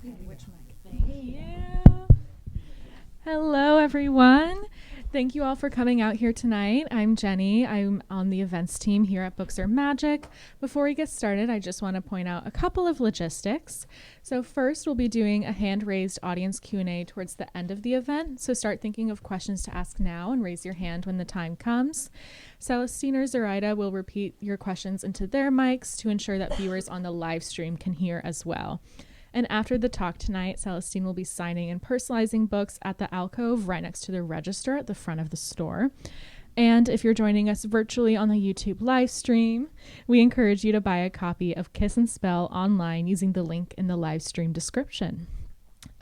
Which mic? Thank you. Hello, everyone. Thank you all for coming out here tonight. I'm Jenny. I'm on the events team here at Books Are Magic. Before we get started, I just want to point out a couple of logistics. So first, we'll be doing a hand-raised audience Q&A towards the end of the event. So start thinking of questions to ask now and raise your hand when the time comes. Celestine or Zoraida will repeat your questions into their mics to ensure that viewers on the live stream can hear as well. And after the talk tonight, Celestine will be signing and personalizing books at the alcove right next to the register at the front of the store. And if you're joining us virtually on the YouTube live stream, we encourage you to buy a copy of Kiss and Spell online using the link in the live stream description.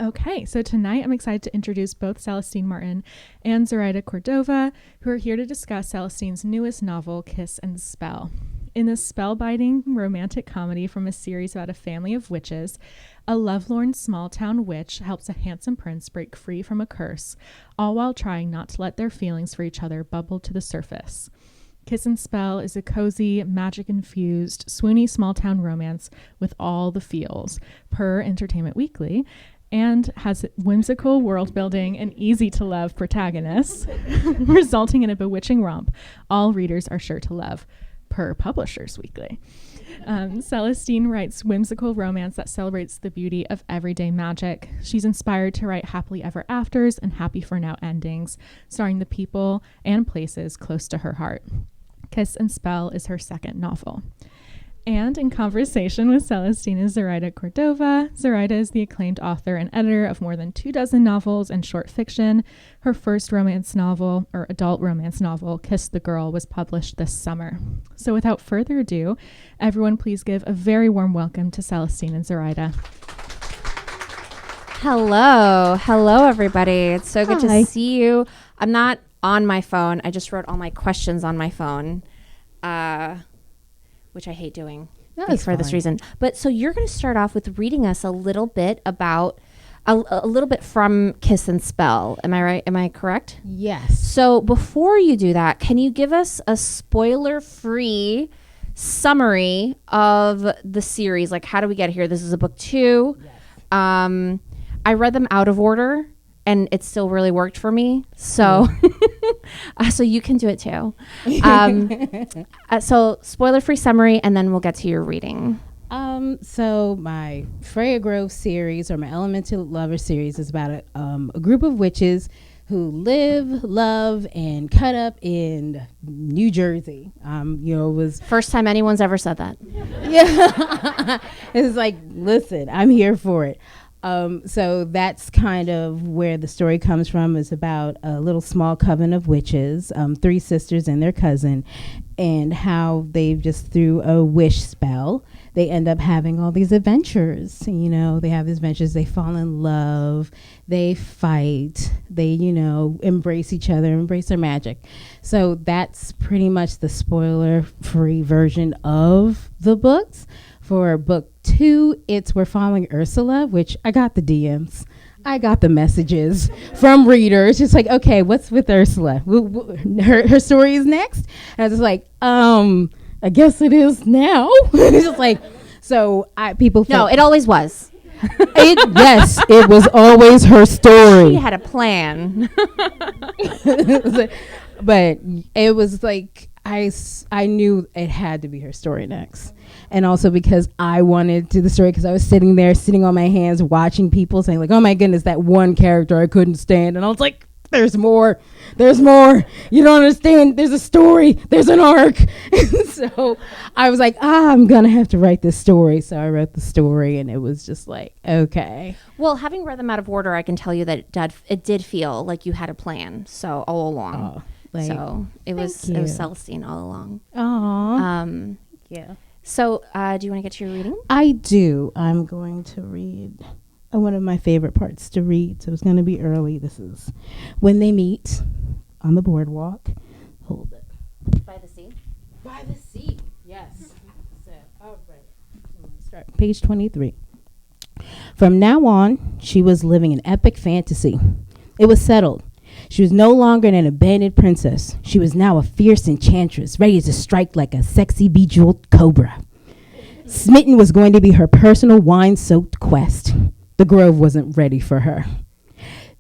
Okay, so tonight I'm excited to introduce both Celestine Martin and Zoraida Córdova, who are here to discuss Celestine's newest novel, Kiss and Spell. In this spellbinding romantic comedy from a series about a family of witches, a lovelorn small-town witch helps a handsome prince break free from a curse, all while trying not to let their feelings for each other bubble to the surface. Kiss and Spell is a cozy, magic-infused, swoony small-town romance with all the feels, per Entertainment Weekly, and has whimsical world-building and easy-to-love protagonists, resulting in a bewitching romp all readers are sure to love, per Publishers Weekly. Celestine writes whimsical romance that celebrates the beauty of everyday magic. She's inspired to write happily ever afters and happy for now endings, starring the people and places close to her heart. Kiss and Spell is her second novel. And in conversation with Celestine is Zoraida Córdova. Zoraida is the acclaimed author and editor of more than 24 novels and short fiction. Her first romance novel, or adult romance novel, Kiss the Girl, was published this summer. So without further ado, everyone please give a very warm welcome to Celestine and Zoraida. Hello, everybody. It's so good Hi. to see you. I'm not on my phone. I just wrote all my questions on my phone. Which I hate doing for this reason. But so you're going to start off with reading us a little bit about, a little bit from Kiss and Spell. Am I right? Am I correct? Yes. So before you do that, can you give us a spoiler-free summary of the series? Like, how do we get here? This is a book 2. Yes. I read them out of order, and it still really worked for me. So, so you can do it too. So spoiler-free summary, and then we'll get to your reading. So my Freya Grove series, or my Elemental Lover series, is about a group of witches who live, love, and cut up in New Jersey. It was First time anyone's ever said that. yeah. It's like, listen, I'm here for it. So that's kind of where the story comes from. Is about a little small coven of witches, 3 sisters and their cousin, and how they've just through a wish spell, they end up having all these adventures. They have these adventures, they fall in love, they fight, they, embrace each other, embrace their magic. So that's pretty much the spoiler-free version of the books. For book 2, we're following Ursula, which I got the DMs. I got the messages from readers. Just like, okay, what's with Ursula? Her story is next. And I was just like, I guess it is now. It's just like, so people No, it always was. Yes, it was always her story. She had a plan. But it was like, I knew it had to be her story next. And also because I wanted to the story, because I was sitting on my hands watching people saying like, oh my goodness, that one character I couldn't stand. And I was like, there's more. You don't understand. There's a story. There's an arc. So I was like, I'm going to have to write this story. So I wrote the story, and it was just like, okay. Well, having read them out of order, I can tell you that it did feel like you had a plan. So all along. So it was Celestine all along. Aww. Yeah. So do you want to get to your reading? I do. I'm going to read one of my favorite parts to read. So it's going to be early. This is when they meet on the boardwalk. Hold it. By the sea. By the sea. Yes. So, all right. I'm going to start page 23. From now on, she was living an epic fantasy. It was settled. She was no longer an abandoned princess. She was now a fierce enchantress, ready to strike like a sexy bejeweled cobra. Smitten was going to be her personal wine-soaked quest. The Grove wasn't ready for her.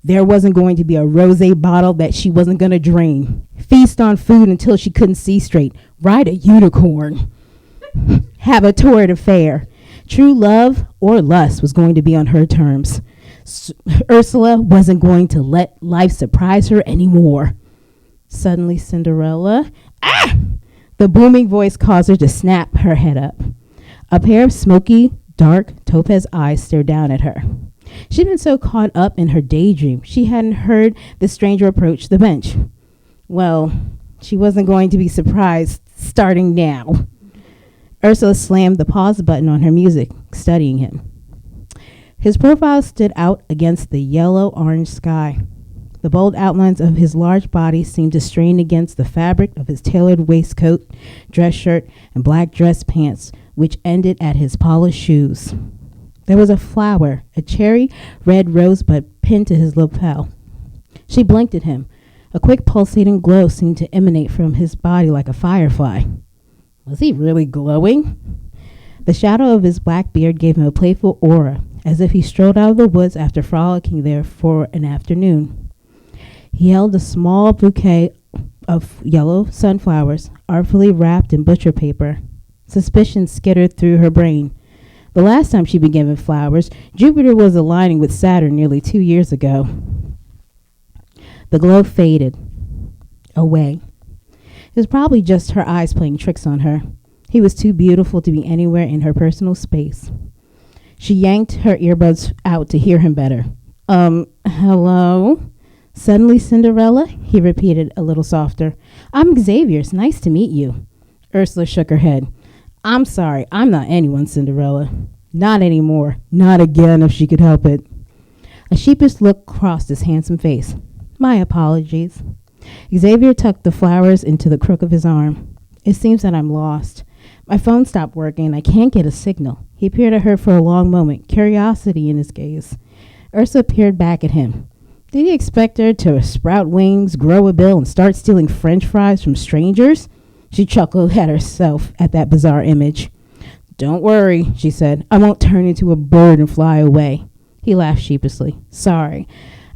There wasn't going to be a rosé bottle that she wasn't going to drain, feast on food until she couldn't see straight, ride a unicorn, have a torrid affair. True love or lust was going to be on her terms. Ursula wasn't going to let life surprise her anymore. Suddenly, Cinderella... Ah! The booming voice caused her to snap her head up. A pair of smoky, dark, topaz eyes stared down at her. She'd been so caught up in her daydream, she hadn't heard the stranger approach the bench. Well, she wasn't going to be surprised starting now. Ursula slammed the pause button on her music, studying him. His profile stood out against the yellow-orange sky. The bold outlines of his large body seemed to strain against the fabric of his tailored waistcoat, dress shirt, and black dress pants, which ended at his polished shoes. There was a flower, a cherry red rosebud pinned to his lapel. She blinked at him. A quick pulsating glow seemed to emanate from his body like a firefly. Was he really glowing? The shadow of his black beard gave him a playful aura, as if he strolled out of the woods after frolicking there for an afternoon. He held a small bouquet of yellow sunflowers, artfully wrapped in butcher paper. Suspicion skittered through her brain. The last time she'd been given flowers, Jupiter was aligning with Saturn nearly 2 years ago. The glow faded away. It was probably just her eyes playing tricks on her. He was too beautiful to be anywhere in her personal space. She yanked her earbuds out to hear him better. Hello? Suddenly, Cinderella, he repeated a little softer. I'm Xavier. It's nice to meet you. Ursula shook her head. I'm sorry. I'm not anyone, Cinderella. Not anymore. Not again, if she could help it. A sheepish look crossed his handsome face. My apologies. Xavier tucked the flowers into the crook of his arm. It seems that I'm lost. My phone stopped working and I can't get a signal. He peered at her for a long moment, curiosity in his gaze. Ursula peered back at him. Did he expect her to sprout wings, grow a bill, and start stealing French fries from strangers? She chuckled at herself at that bizarre image. Don't worry, she said. I won't turn into a bird and fly away. He laughed sheepishly. Sorry.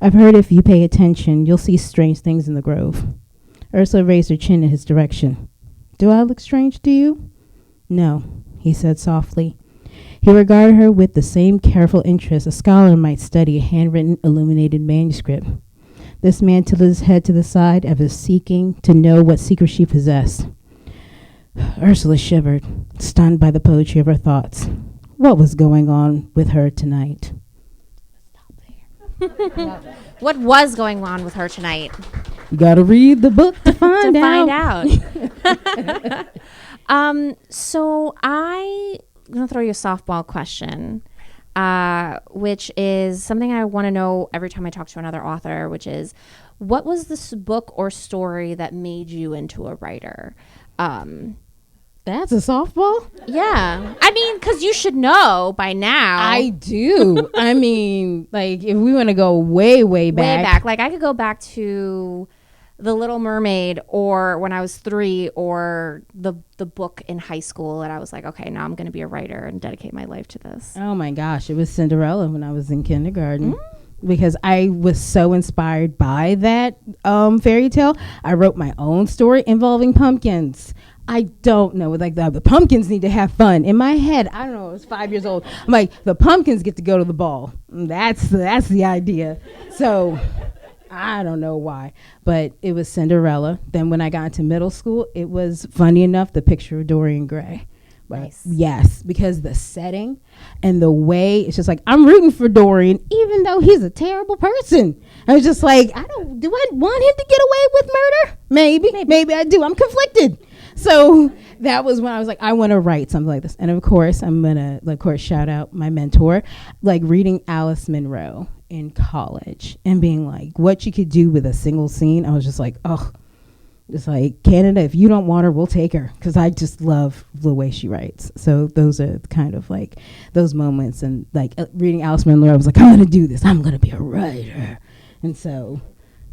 I've heard if you pay attention, you'll see strange things in the grove. Ursula raised her chin in his direction. Do I look strange to you? No, he said softly. He regarded her with the same careful interest a scholar might study a handwritten, illuminated manuscript. This man tilted his head to the side as if seeking to know what secret she possessed. Ursula shivered, stunned by the poetry of her thoughts. What was going on with her tonight? What was going on with her tonight? You gotta read the book to find out. So I'm going to throw you a softball question, which is something I want to know every time I talk to another author, which is, what was this book or story that made you into a writer? That's a softball? Yeah. I mean, because you should know by now. I do. I mean, like, if we want to go way, way back. Way back. Like, I could go back to The Little Mermaid, or when I was 3, or the book in high school, and I was like, okay, now I'm going to be a writer and dedicate my life to this. Oh my gosh, it was Cinderella when I was in kindergarten. Because I was so inspired by that fairy tale. I wrote my own story involving pumpkins. I don't know, like the pumpkins need to have fun. In my head, I don't know, I was 5 years old. I'm like, the pumpkins get to go to the ball. That's the idea. So I don't know why, but it was Cinderella. Then when I got into middle school, it was, funny enough, The Picture of Dorian Gray. Nice. Yes, because the setting and the way, it's just like, I'm rooting for Dorian, even though he's a terrible person. I was just like, do I want him to get away with murder? Maybe I do. I'm conflicted. So that was when I was like, I want to write something like this. And of course, I'm going to, of course, shout out my mentor, like reading Alice Munro in college and being like, what you could do with a single scene. I was just like, oh, it's like, Canada, if you don't want her, we'll take her. Because I just love the way she writes. So those are kind of like those moments. And like reading Alice Munro, I was like, I'm going to do this. I'm going to be a writer. And so,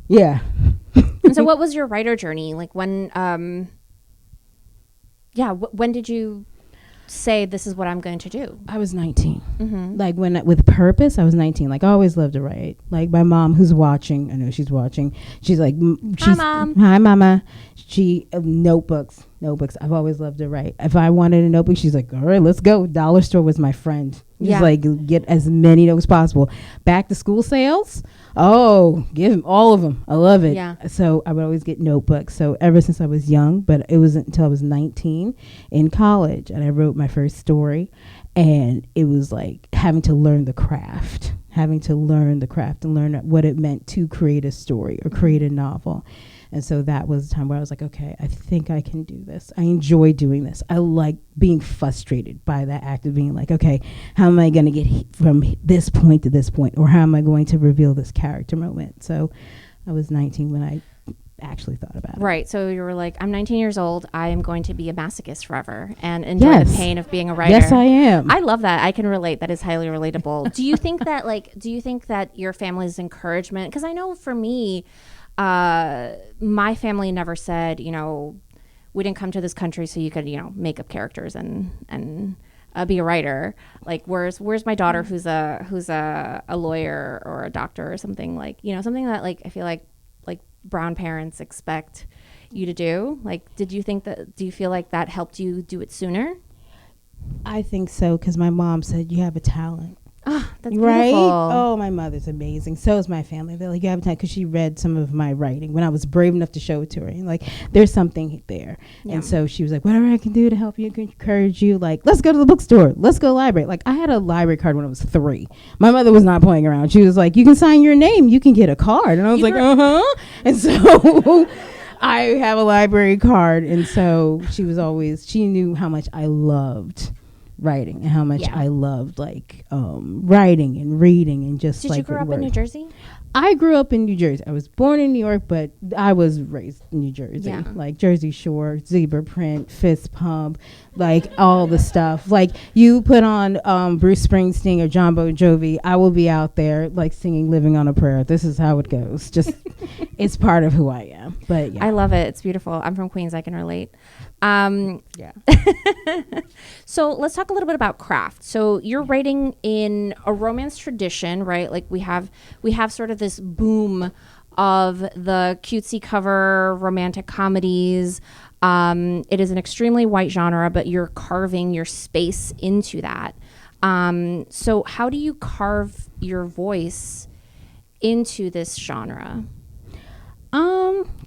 yeah. And so what was your writer journey? Like when, when did you say this is what I'm going to do? I was 19. Like with purpose, I was 19. Like I always loved to write. Like my mom, who's watching, I know she's watching. She's like, Hi, Mom. Hi, Mama. She notebooks. I've always loved to write. If I wanted a notebook, she's like, all right, let's go. Dollar store was my friend. Just like get as many notes as possible. Back to school sales. Oh, give them all of them. I love it. Yeah. So I would always get notebooks. So ever since I was young, but it wasn't until I was 19 in college, and I wrote my first story, and it was like having to learn the craft and learn what it meant to create a story or create a novel. And so that was the time where I was like, okay, I think I can do this. I enjoy doing this. I like being frustrated by that act of being like, okay, how am I going to get from this point to this point? Or how am I going to reveal this character moment? So I was 19 when I actually thought about it. Right. So you were like, I'm 19 years old. I am going to be a masochist forever and enjoy the pain of being a writer. Yes, I am. I love that. I can relate. That is highly relatable. Do you think that your family's encouragement, because I know for me, my family never said, we didn't come to this country so you could, make up characters and be a writer. Like, where's my daughter who's a lawyer or a doctor or something, like, something that, like, I feel like brown parents expect you to do. Like, do you feel like that helped you do it sooner? I think so, because my mom said you have a talent. Oh, that's right? beautiful. Oh, my mother's amazing. So is my family. They're like, you have a talent, because she read some of my writing when I was brave enough to show it to her. And like, there's something there. Yeah. And so she was like, whatever I can do to help you, encourage you, like, let's go to the bookstore. Let's go to the library. Like, I had a library card when I was 3. My mother was not playing around. She was like, you can sign your name. You can get a card. And I was And so I have a library card. And so she knew how much I loved writing and how much I loved writing and reading and just Did you grow up in New Jersey? I grew up in New Jersey. I was born in New York, but I was raised in New Jersey. Yeah. Like Jersey Shore, Zebra Print, Fist Pump, like all the stuff. Like you put on Bruce Springsteen or John Bon Jovi, I will be out there like singing Living on a Prayer. This is how it goes. Just it's part of who I am. But yeah. I love it. It's beautiful. I'm from Queens. I can relate. Yeah. So let's talk a little bit about craft. So you're writing in a romance tradition, right? Like we have sort of this boom of the cutesy cover romantic comedies. It is an extremely white genre, but you're carving your space into that. So how do you carve your voice into this genre?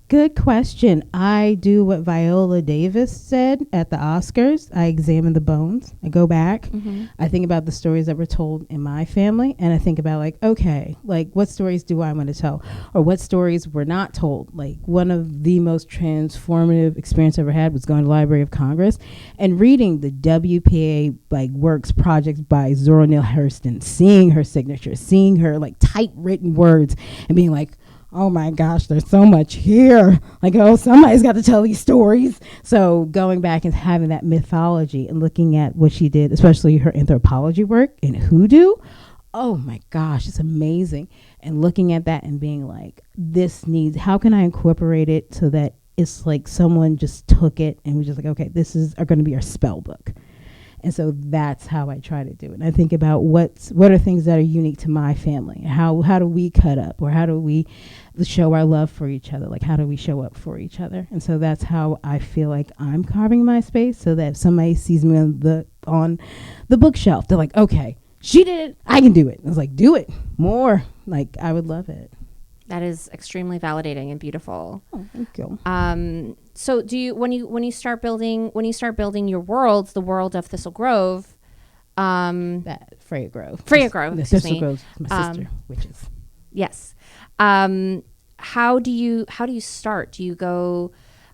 Good question. I do what Viola Davis said at the Oscars. I examine the bones. I go back. Mm-hmm. I think about the stories that were told in my family, and I think about like, okay, like what stories do I want to tell, or what stories were not told. Like one of the most transformative experience I ever had was going to the Library of Congress and reading the WPA like works projects by Zora Neale Hurston, seeing her signature, seeing her like typewritten words, and being like, oh my gosh, there's so much here. Like, oh, somebody's got to tell these stories. So going back and having that mythology and looking at what she did, especially her anthropology work in Hoodoo, oh my gosh, it's amazing. And looking at that and being like, how can I incorporate it so that it's like someone just took it and was just like, okay, this is going to be our spell book. And so that's how I try to do it. And I think about what are things that are unique to my family? How do we cut up, or how do we show our love for each other? Like, how do we show up for each other? And so that's how I feel like I'm carving my space, so that if somebody sees me on the bookshelf, they're like, okay, she did it, I can do it. I was like, do it more. Like, I would love it. That is extremely validating and beautiful. Oh, thank you. So do you, when you start building your worlds, the world of Thistle Grove, that Freya Grove. Excuse me. Grove's my sister, witches. Yes. How do you start? Do you go,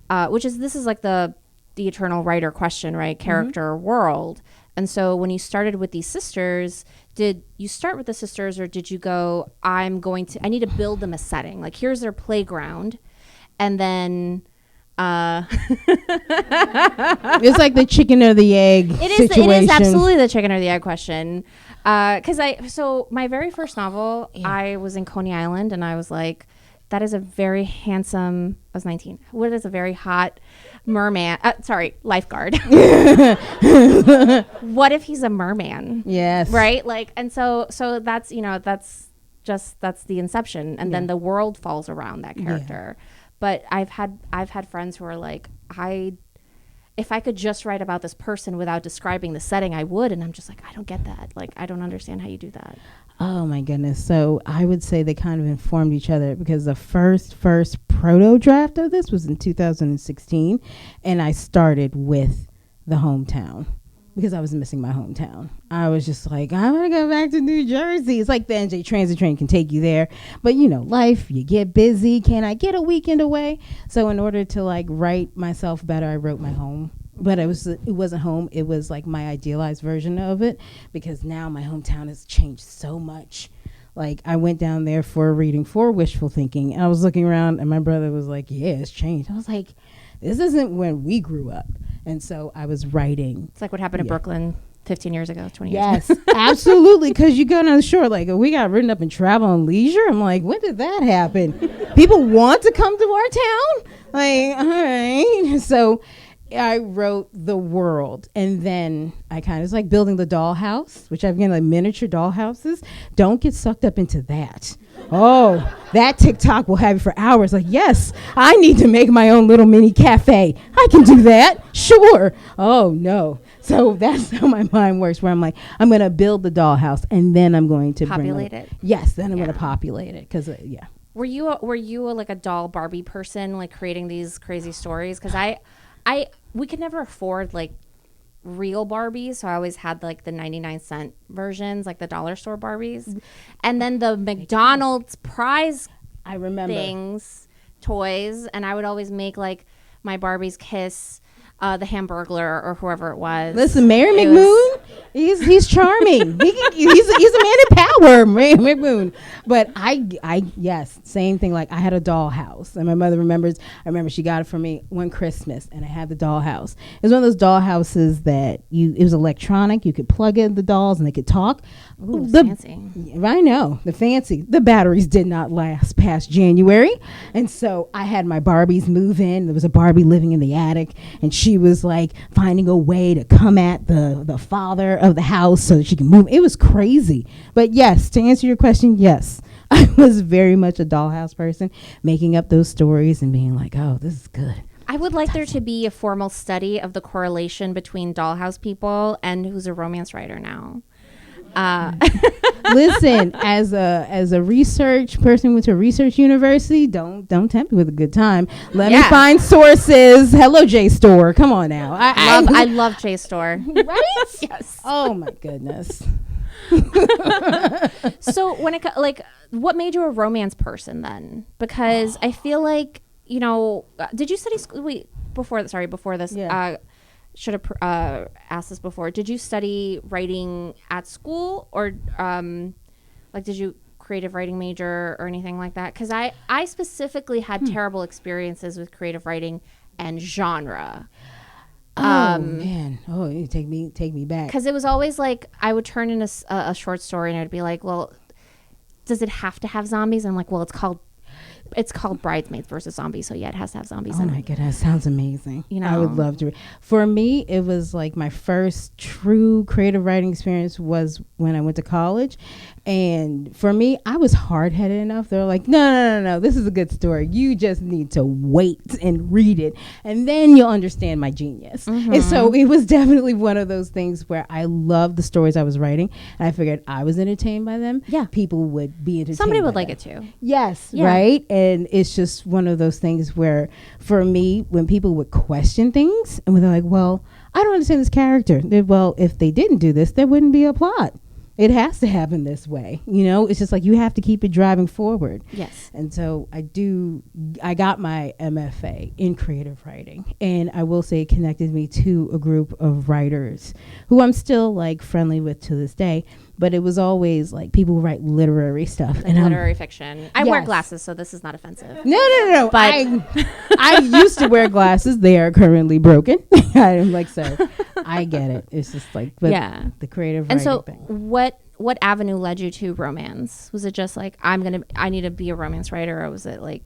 this is like the eternal writer question, right? Character, world. And so when you started with these sisters, did you start with the sisters, or did you go, I need to build them a setting. Like, here's their playground. And then, it's like the chicken or the egg situation. It is absolutely the chicken or the egg question. So my very first novel, I was in Coney Island, and I was like, that is a very handsome, I was 19. What is a very hot merman? Lifeguard. What if he's a merman? Yes. Right? Like, and so that's, that's the inception. And then the world falls around that character. Yeah. But I've had friends who are like, if I could just write about this person without describing the setting, I would. And I'm just like, I don't get that. Like, I don't understand how you do that. Oh my goodness. So I would say they kind of informed each other, because the first proto draft of this was in 2016. And I started with the hometown, because I was missing my hometown. I was just like, I want to go back to New Jersey. It's like the NJ Transit train can take you there. But, life, you get busy. Can I get a weekend away? So in order to like write myself better, I wrote my home. But it wasn't home. It was like my idealized version of it, because now my hometown has changed so much. Like, I went down there for a reading for wishful thinking, and I was looking around, and my brother was like, yeah, it's changed. I was like, this isn't when we grew up. And so I was writing. It's like what happened in Brooklyn 15 years ago, 20 years Yes, ago. absolutely. Because you go down the shore, like, we got written up in Travel and Leisure. I'm like, when did that happen? People want to come to our town? Like, all right. So I wrote the world, and then I kind of was like building the dollhouse, which I've been like miniature dollhouses. Don't get sucked up into that. Oh, that TikTok will have you for hours. Like, yes, I need to make my own little mini cafe. I can do that. Sure. Oh, no. So that's how my mind works, where I'm like, I'm going to build the dollhouse, and then I'm going to populate it. Yes, then I'm going to populate it, because, Were you like a doll Barbie person, like creating these crazy stories? Because we could never afford like real Barbies, so I always had like the 99-cent versions, like the dollar store Barbies, and then the McDonald's prize toys, and I would always make like my Barbies kiss the Hamburglar or whoever it was. Listen, Mayor McMoon, he's charming. He's a man in power, Mayor McMoon. But yes, same thing. Like, I had a dollhouse, and my mother remembers. I remember she got it for me one Christmas, and I had the dollhouse. It was one of those dollhouses that it was electronic. You could plug in the dolls, and they could talk. Ooh, fancy. I know, the fancy. The batteries did not last past January, and so I had my Barbies move in. There was a Barbie living in the attic, and she was like finding a way to come at the father of the house so that she can move. It was crazy. But yes, to answer your question, yes, I was very much a dollhouse person, making up those stories and being like, oh, this is good. I would like there to be a formal study of the correlation between dollhouse people and who's a romance writer now. Listen, as a research person, went to a research university, don't tempt me with a good time. Let me find sources. Hello, JSTOR. Come on now. I love JSTOR. Right? Yes. Oh my goodness. So when what made you a romance person then? Because I feel like, did you study school? Before this. Yeah. Should have asked this before. Did you study writing at school, or did you creative writing major or anything like that? Because I specifically had terrible experiences with creative writing and genre. Oh man! Oh, you take me back. Because it was always like I would turn in a short story and I'd be like, well, does it have to have zombies? And I'm like, well, it's called Bridesmaids versus Zombies, so yeah, it has to have zombies in it. Oh my goodness, sounds amazing. I would love to. For me, it was like my first true creative writing experience was when I went to college. And for me, I was hard-headed enough. They're like, no, this is a good story. You just need to wait and read it, and then you'll understand my genius. Mm-hmm. And so it was definitely one of those things where I loved the stories I was writing, and I figured I was entertained by them. Yeah. People would be entertained. Somebody would by like them. it too. Yes, yeah. Right? And it's just one of those things where, for me, when people would question things, and when they're like, well, I don't understand this character. Well, if they didn't do this, there wouldn't be a plot. It has to happen this way. It's just like you have to keep it driving forward. Yes. And so I got my MFA in creative writing. And I will say it connected me to a group of writers who I'm still like friendly with to this day. But it was always like people who write literary stuff. Like and literary fiction. I wear glasses, so this is not offensive. No. But I used to wear glasses. They are currently broken. I'm like, so I get it. It's just like, but the creative writing thing. And so what avenue led you to romance? Was it just like I need to be a romance writer, or was it like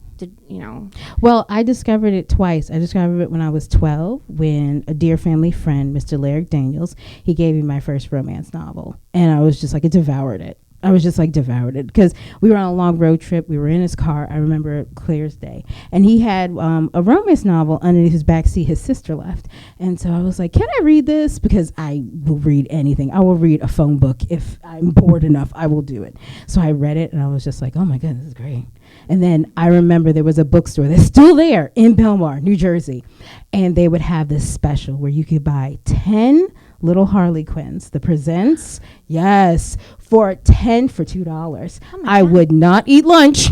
Well, I discovered it twice. I discovered it when I was 12, when a dear family friend, Mr. Larry Daniels, he gave me my first romance novel, and I was just like, I devoured it. Because we were on a long road trip. We were in his car. I remember it clear as day. And he had a romance novel underneath his backseat his sister left. And so I was like, can I read this? Because I will read anything. I will read a phone book. If I'm bored enough, I will do it. So I read it, and I was just like, oh, my God, this is great. And then I remember there was a bookstore that's still there in Belmar, New Jersey. And they would have this special where you could buy 10 little Harlequins, the presents, yes, for $2. Oh I would not eat lunch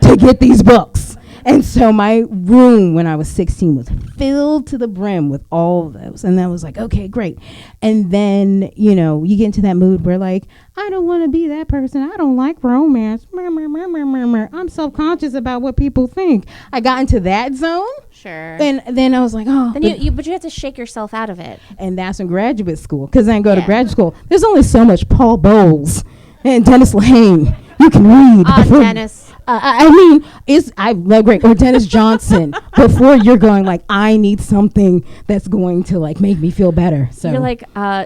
to get these books. And so my room when I was 16 was filled to the brim with all of those. And I was like, okay, great. And then, you get into that mood where like, I don't want to be that person. I don't like romance. I'm self-conscious about what people think. I got into that zone. Sure. And then I was like, oh. Then but you have to shake yourself out of it. And that's in graduate school. Because I didn't go to graduate school. There's only so much Paul Bowles and Dennis Lehane you can read. Dennis. I love great, or Dennis Johnson, before you're going like, I need something that's going to like make me feel better. So you're like,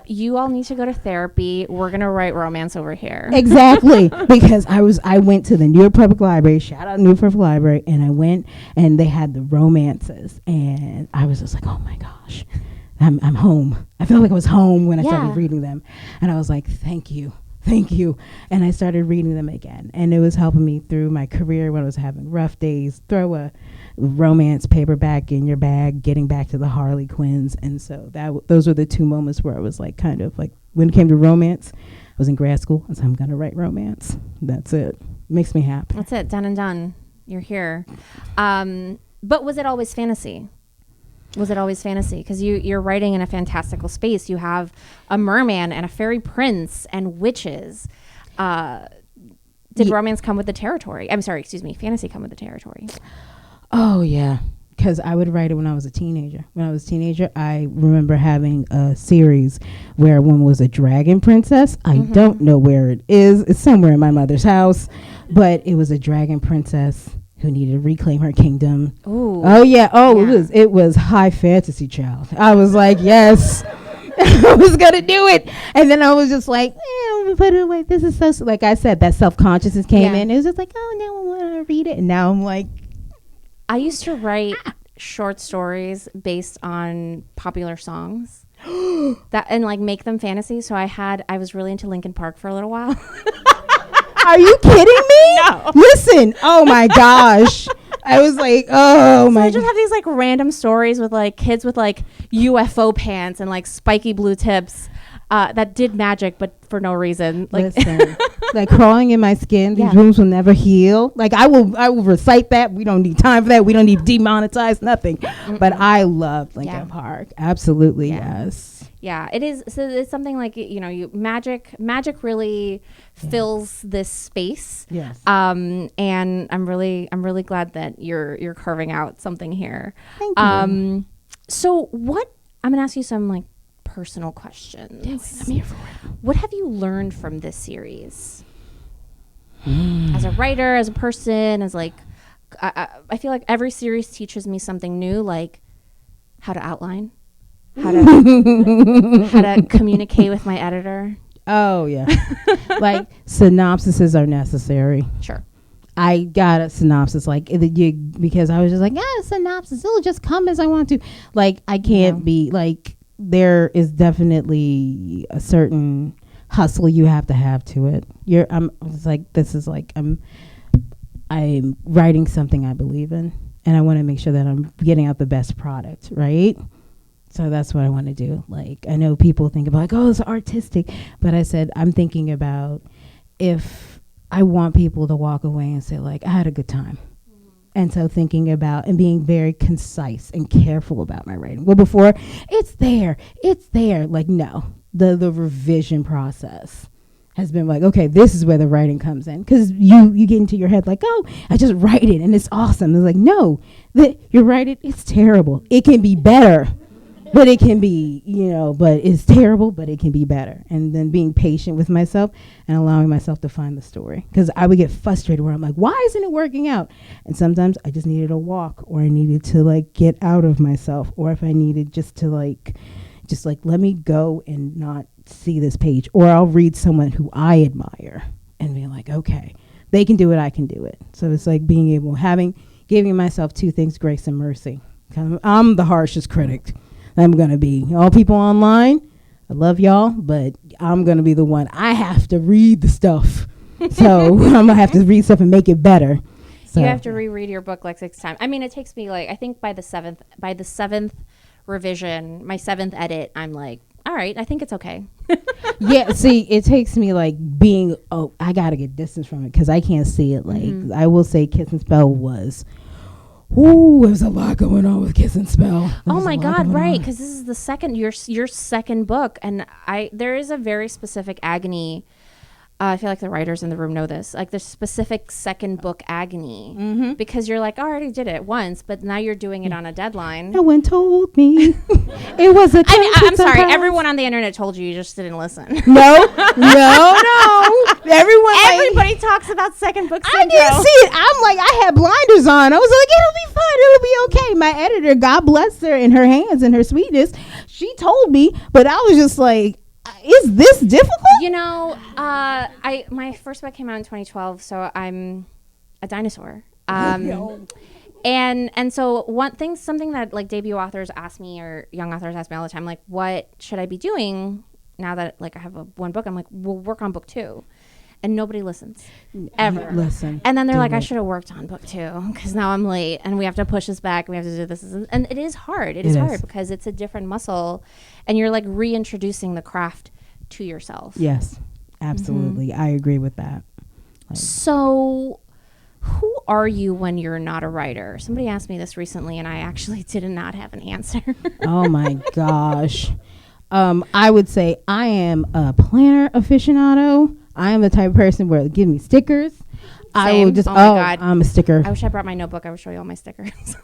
you all need to go to therapy. We're gonna write romance over here. Exactly, because I went to the New York Public Library. Shout out New York Public Library, and I went and they had the romances, and I was just like, oh my gosh, I'm home. I felt like I was home when I started reading them, and I was like, thank you. And I started reading them again. And it was helping me through my career when I was having rough days. Throw a romance paperback in your bag, getting back to the Harlequins. And so those were the two moments where I was like, kind of like, when it came to romance, I was in grad school. And so I'm going to write romance. That's it. Makes me happy. That's it. Done and done. You're here. But was it always fantasy? Because you're writing in a fantastical space. You have a merman and a fairy prince and witches. Did romance come with the territory? Fantasy come with the territory? Oh, yeah. Because I would write it when I was a teenager. When I was a teenager, I remember having a series where one was a dragon princess. I don't know where it is. It's somewhere in my mother's house. But it was a dragon princess who needed to reclaim her kingdom. Ooh. Oh yeah. Oh, yeah. It was high fantasy, child. I was like, yes, I was gonna do it, and then I was just like, I'm gonna put it away. This is so like I said, that self-consciousness came in. It was just like, oh, now I want to read it, and now I'm like, I used to write short stories based on popular songs that and like make them fantasy. So I was really into Linkin Park for a little while. Are you kidding me? No. Listen. Oh my gosh. I was like, oh my. I just have these like random stories with like kids with like UFO pants and like spiky blue tips that did magic, but for no reason. Like, listen, like crawling in my skin. These wounds will never heal. Like I will recite that. We don't need time for that. We don't need demonetize nothing. But I love Linkin Park. Absolutely, yes. Yeah, it is. So it's something like magic really fills this space. Yes. And I'm really glad that you're carving out something here. Thank you. So I'm gonna ask you some like personal questions. I'm here for it. What have you learned from this series? As a writer, as a person, as like, I feel like every series teaches me something new, like how to outline. How to communicate with my editor. Oh yeah. Like synopsises are necessary. Sure. I got a synopsis because I was just like, a synopsis, it'll just come as I want to. Like I can't be like, there is definitely a certain hustle you have to it. I'm writing something I believe in, and I want to make sure that I'm getting out the best product, right? So that's what I want to do. Like, I know people think about like, oh, it's artistic. But I said, I'm thinking about if I want people to walk away and say like, I had a good time. And so thinking about and being very concise and careful about my writing. Well, before, it's there. Like, no, the revision process has been like, okay, this is where the writing comes in. Because you get into your head like, oh, I just write it and it's awesome. It's like, no, you write it, it's terrible. It can be better. but it can be, but it's terrible, but it can be better. And then being patient with myself and allowing myself to find the story. Because I would get frustrated where I'm like, why isn't it working out? And sometimes I just needed a walk, or I needed to like get out of myself, or if I needed just to just let me go and not see this page. Or I'll read someone who I admire and be like, okay, they can do it, I can do it. So it's like being able, giving myself two things, grace and mercy. I'm the harshest critic I'm going to be. All people online, I love y'all, but I'm going to be the one. I have to read the stuff. So I'm going to have to read stuff and make it better. So. You have to reread your book like 6 times. I mean, it takes me I think by the seventh revision, my 7th edit, I'm like, all right, I think it's okay. Yeah, see, it takes me I got to get distance from it because I can't see it. I will say Kiss and Spell was, there's a lot going on with Kiss and Spell. Oh my God, right, because this is the second, your second book, and there is a very specific agony. I feel like the writers in the room know this. Like the specific second book agony, because you're like, I already did it once, but now you're doing it on a deadline. No one told me it was a. I'm sorry. Everyone on the internet told you just didn't listen. No. Everybody talks about second book syndrome. I didn't see it. I'm like, I had blinders on. I was like, it'll be fine. It'll be okay. My editor, God bless her, in her hands and her sweetness, she told me, but I was just like, is this difficult? My first book came out in 2012, so I'm a dinosaur. And so something that like debut authors ask me or young authors ask me all the time, like, what should I be doing now that like I have one book? I'm like, we'll work on book 2. And nobody listens ever. Listen. And then they're like, I should have worked on book 2 because now I'm late and we have to push this back. And we have to do this. And it is hard. It is hard because it's a different muscle and you're like reintroducing the craft to yourself. Yes, absolutely. I agree with that. So who are you when you're not a writer? Somebody asked me this recently and I actually did not have an answer. Oh my gosh. I would say I am a planner aficionado. I am the type of person where give me stickers. Same. I will just, God. I'm a sticker. I wish I brought my notebook. I would show you all my stickers.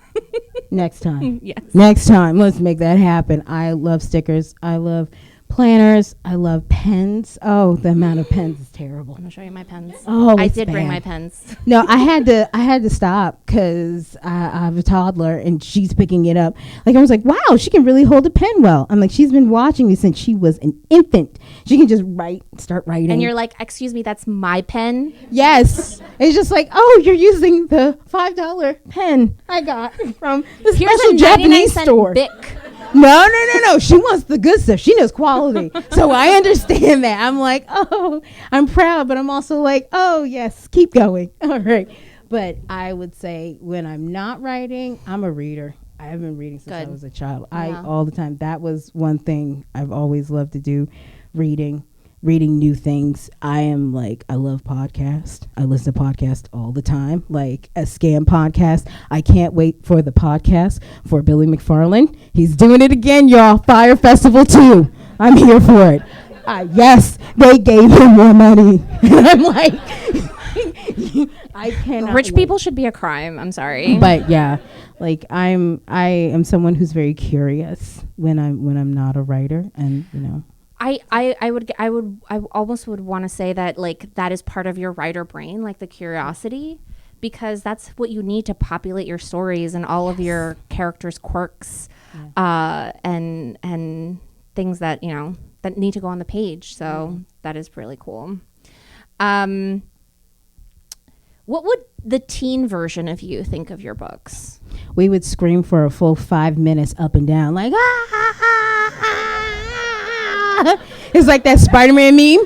Next time. Yes. Next time. Let's make that happen. I love stickers. I love planners. I love pens. Oh, the amount of pens is terrible. I'm gonna show you my pens. Oh, I did bring my pens. No, I had to stop because I have a toddler and she's picking it up. Like I was like, wow, she can really hold a pen well. I'm like, she's been watching me since she was an infant. She can just start writing. And you're like, excuse me, that's my pen? Yes. It's just like, oh, you're using the $5 pen I got from the special Japanese store. Bic. No. She wants the good stuff. She knows quality. So I understand that. I'm like, oh, I'm proud, but I'm also like, oh, yes, keep going. All right. But I would say when I'm not writing, I'm a reader. I have been reading since I was a child. All the time. That was one thing I've always loved to do, reading new things. I love podcasts. I listen to podcasts all the time, like a scam podcast. I can't wait for the podcast for Billy McFarland. He's doing it again, y'all. Fire Festival 2. I'm here for it. Yes, they gave him more money. And I'm like, I cannot. Rich people should be a crime. I'm sorry. But yeah, like I am someone who's very curious when I'm not a writer, and I almost would want to say that like that is part of your writer brain, like the curiosity, because that's what you need to populate your stories and all of your characters' quirks, and things that that need to go on the page. So that is really cool. What would the teen version of you think of your books? We would scream for a full 5 minutes up and down, like it's like that Spider-Man meme.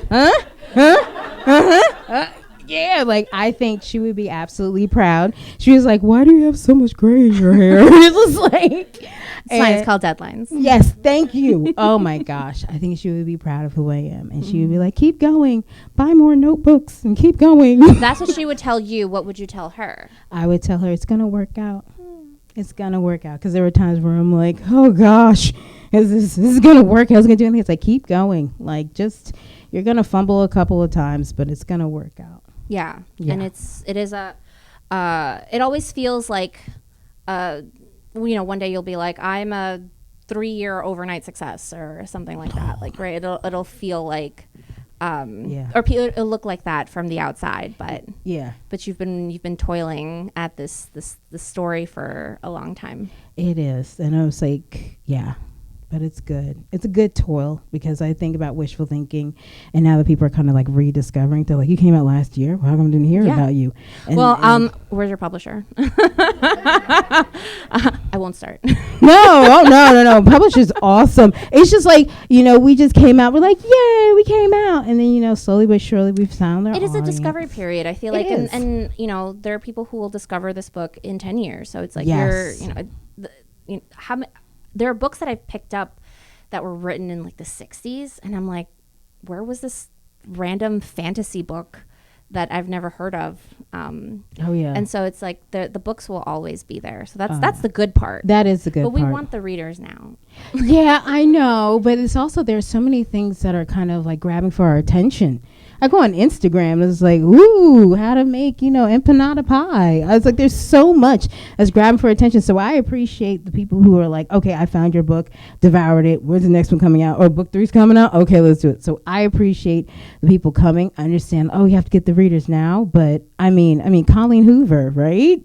Yeah, like I think she would be absolutely proud. She was like, why do you have so much gray in your hair? It was like, it's called deadlines. Yes, thank you. Oh my gosh, I think she would be proud of who I am, and she would be like, keep going, buy more notebooks and keep going. That's what she would tell you. What would you tell her? I would tell her it's gonna work out. It's gonna work out, because there were times where I'm like, oh gosh, this is gonna work out. It's gonna do anything. It's like, keep going. Like, just, you're gonna fumble a couple of times, but it's gonna work out. Yeah. And it always feels like, one day you'll be like, I'm a 3-year overnight success or something like that. Like, right, it'll feel like, or it'll look like that from the outside, but you've been toiling at this story for a long time. It is, and I was like, but it's good. It's a good toil because I think about wishful thinking, and now that people are kind of like rediscovering, they're like, "You came out last year. Well, how come I didn't hear about you?" And, where's your publisher? I won't start. No. Publisher's awesome. It's just like, we just came out. We're like, yay, we came out, and then slowly but surely we've found our It is audience. a discovery period. I feel like, and there are people who will discover this book in 10 years. So it's like there are books that I've picked up that were written in like the 60s, and I'm like, where was this random fantasy book that I've never heard of? And so it's like the books will always be there. So that's the good part. That is the good part. But we want the readers now. Yeah, I know, but it's also there's so many things that are kind of like grabbing for our attention. I go on Instagram and it's like, ooh, how to make, empanada pie. I was like, there's so much that's grabbing for attention. So I appreciate the people who are like, okay, I found your book, devoured it. Where's the next one coming out? Or book 3's coming out? Okay, let's do it. So I appreciate the people coming. I understand, you have to get the readers now. But I mean, Colleen Hoover, right?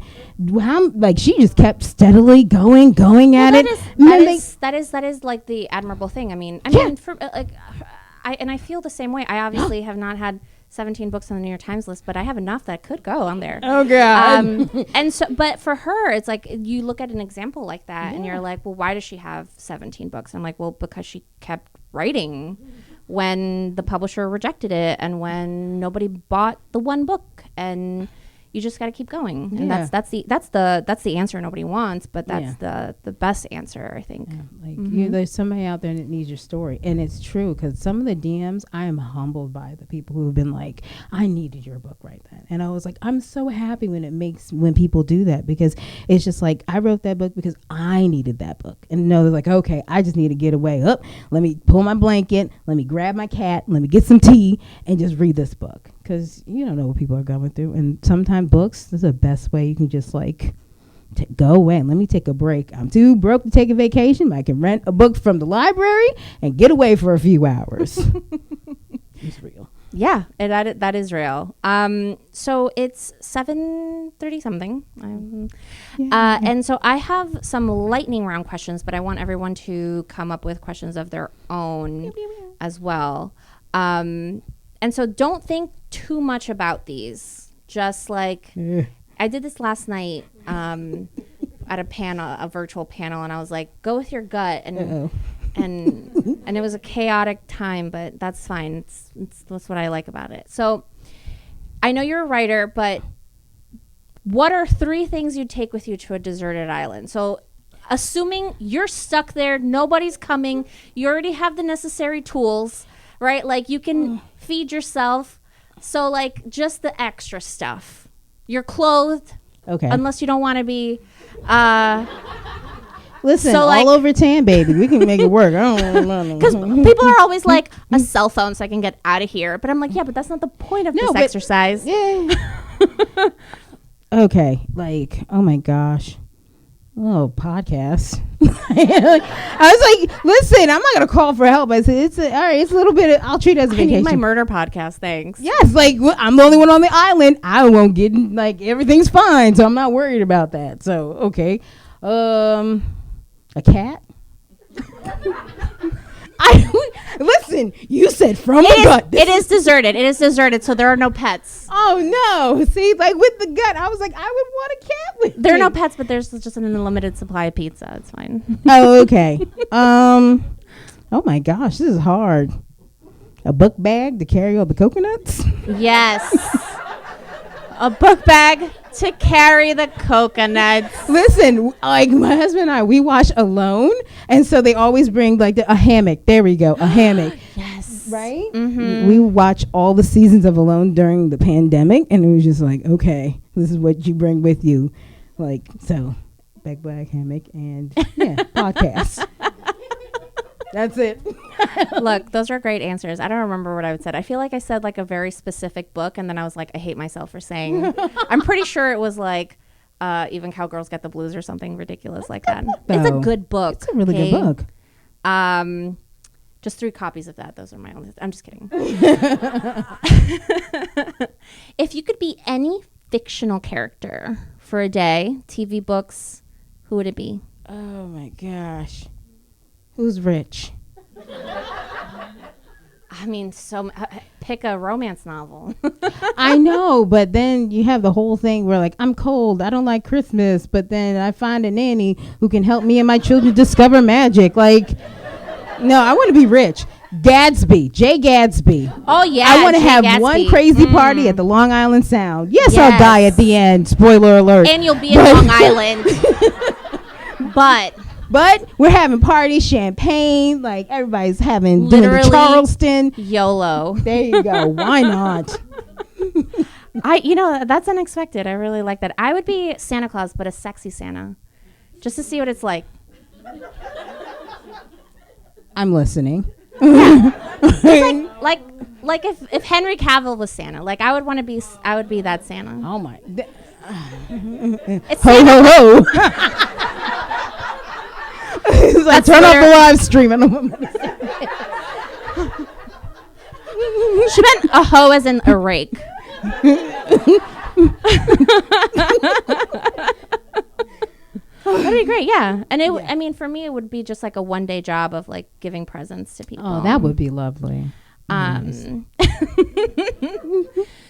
She just kept steadily going at it. That is like the admirable thing. I feel the same way. I obviously have not had 17 books on the New York Times list, but I have enough that could go on there. Oh God. And so, but for her, it's like you look at an example like that, and you're like, well, why does she have 17 books? I'm like, well, because she kept writing when the publisher rejected it, and when nobody bought the one book, and you just got to keep going. And that's the answer nobody wants, but that's the best answer, I think. There's somebody out there that needs your story, and it's true, because some of the DMs, I am humbled by the people who have been like, I needed your book right then. And I was like, I'm so happy when people do that, because it's just like, I wrote that book because I needed that book. And they're like, okay, I just need to get away. Let me pull my blanket, let me grab my cat, let me get some tea and just read this book. Because you don't know what people are going through. And sometimes books is the best way you can just like go away and let me take a break. I'm too broke to take a vacation. I can rent a book from the library and get away for a few hours. It's real. Yeah, that is real. So it's 7:30 something. And so I have some lightning round questions, but I want everyone to come up with questions of their own as well. And so don't think too much about these. Just like I did this last night at a virtual panel, and I was like, go with your gut. And it was a chaotic time, but that's fine. That's what I like about it. So I know you're a writer, but what are 3 things you'd take with you to a deserted island? So assuming you're stuck there, nobody's coming, you already have the necessary tools, right? Like you can feed yourself. So like just the extra stuff. You're clothed. Okay. Unless you don't want to be. Listen, so all over tan, baby. We can make it work. I don't know. Because people are always like, a cell phone so I can get out of here. But I'm like, yeah, but that's not the point of this exercise. Yeah. Okay. Like, oh my gosh. Oh, podcast. I was like, listen, I'm not going to call for help. I said, all right, it's a little bit, I'll treat it as a vacation. I need my murder podcast, thanks. Yes, like, I'm the only one on the island. I won't get, like, everything's fine, so I'm not worried about that. So, okay. A cat? Listen, you said from the gut. It is deserted, so there are no pets. Oh, no. See, like, with the gut, I was like, I would want a cat with There are no pets, but there's just an unlimited supply of pizza. It's fine. Oh, okay. Oh, my gosh, this is hard. A book bag to carry all the coconuts? Yes. A book bag to carry the coconuts. Listen, like my husband and I, we watch Alone, and so they always bring like a hammock. There we go, a hammock. Yes. Right? Mm-hmm. We watch all the seasons of Alone during the pandemic, and it was just like, okay, this is what you bring with you. Like, so, bag, hammock, and podcast. That's it. Look, those are great answers. I don't remember what I would said. I feel like I said like a very specific book, and then I was like, I hate myself for saying. I'm pretty sure it was like Even Cowgirls Get the Blues or something ridiculous like that. It's a good book. It's a really good book. Just 3 copies of that. Those are my only. I'm just kidding. If you could be any fictional character for a day, TV, books, who would it be? Oh my gosh. Who's rich? I mean, pick a romance novel. I know, but then you have the whole thing where like, I'm cold, I don't like Christmas, but then I find a nanny who can help me and my children discover magic. Like, no, I want to be rich. Jay Gatsby. Oh yeah, I want to Jay have Gatsby. one crazy party at the Long Island Sound. Yes, I'll die at the end. Spoiler alert. And you'll be in Long Island. But we're having parties, champagne, like everybody's doing Literally the Charleston. YOLO. There you go. Why not? That's unexpected. I really like that. I would be Santa Claus, but a sexy Santa, just to see what it's like. I'm listening. like if Henry Cavill was Santa, like I would be that Santa. Oh my! It's Ho Santa. ho ho! He's like, turn off the live stream. I don't want to say it. She meant a hoe as in a rake. That'd be great, yeah. And I mean, for me, it would be just like a one-day job of like giving presents to people. Oh, that would be lovely.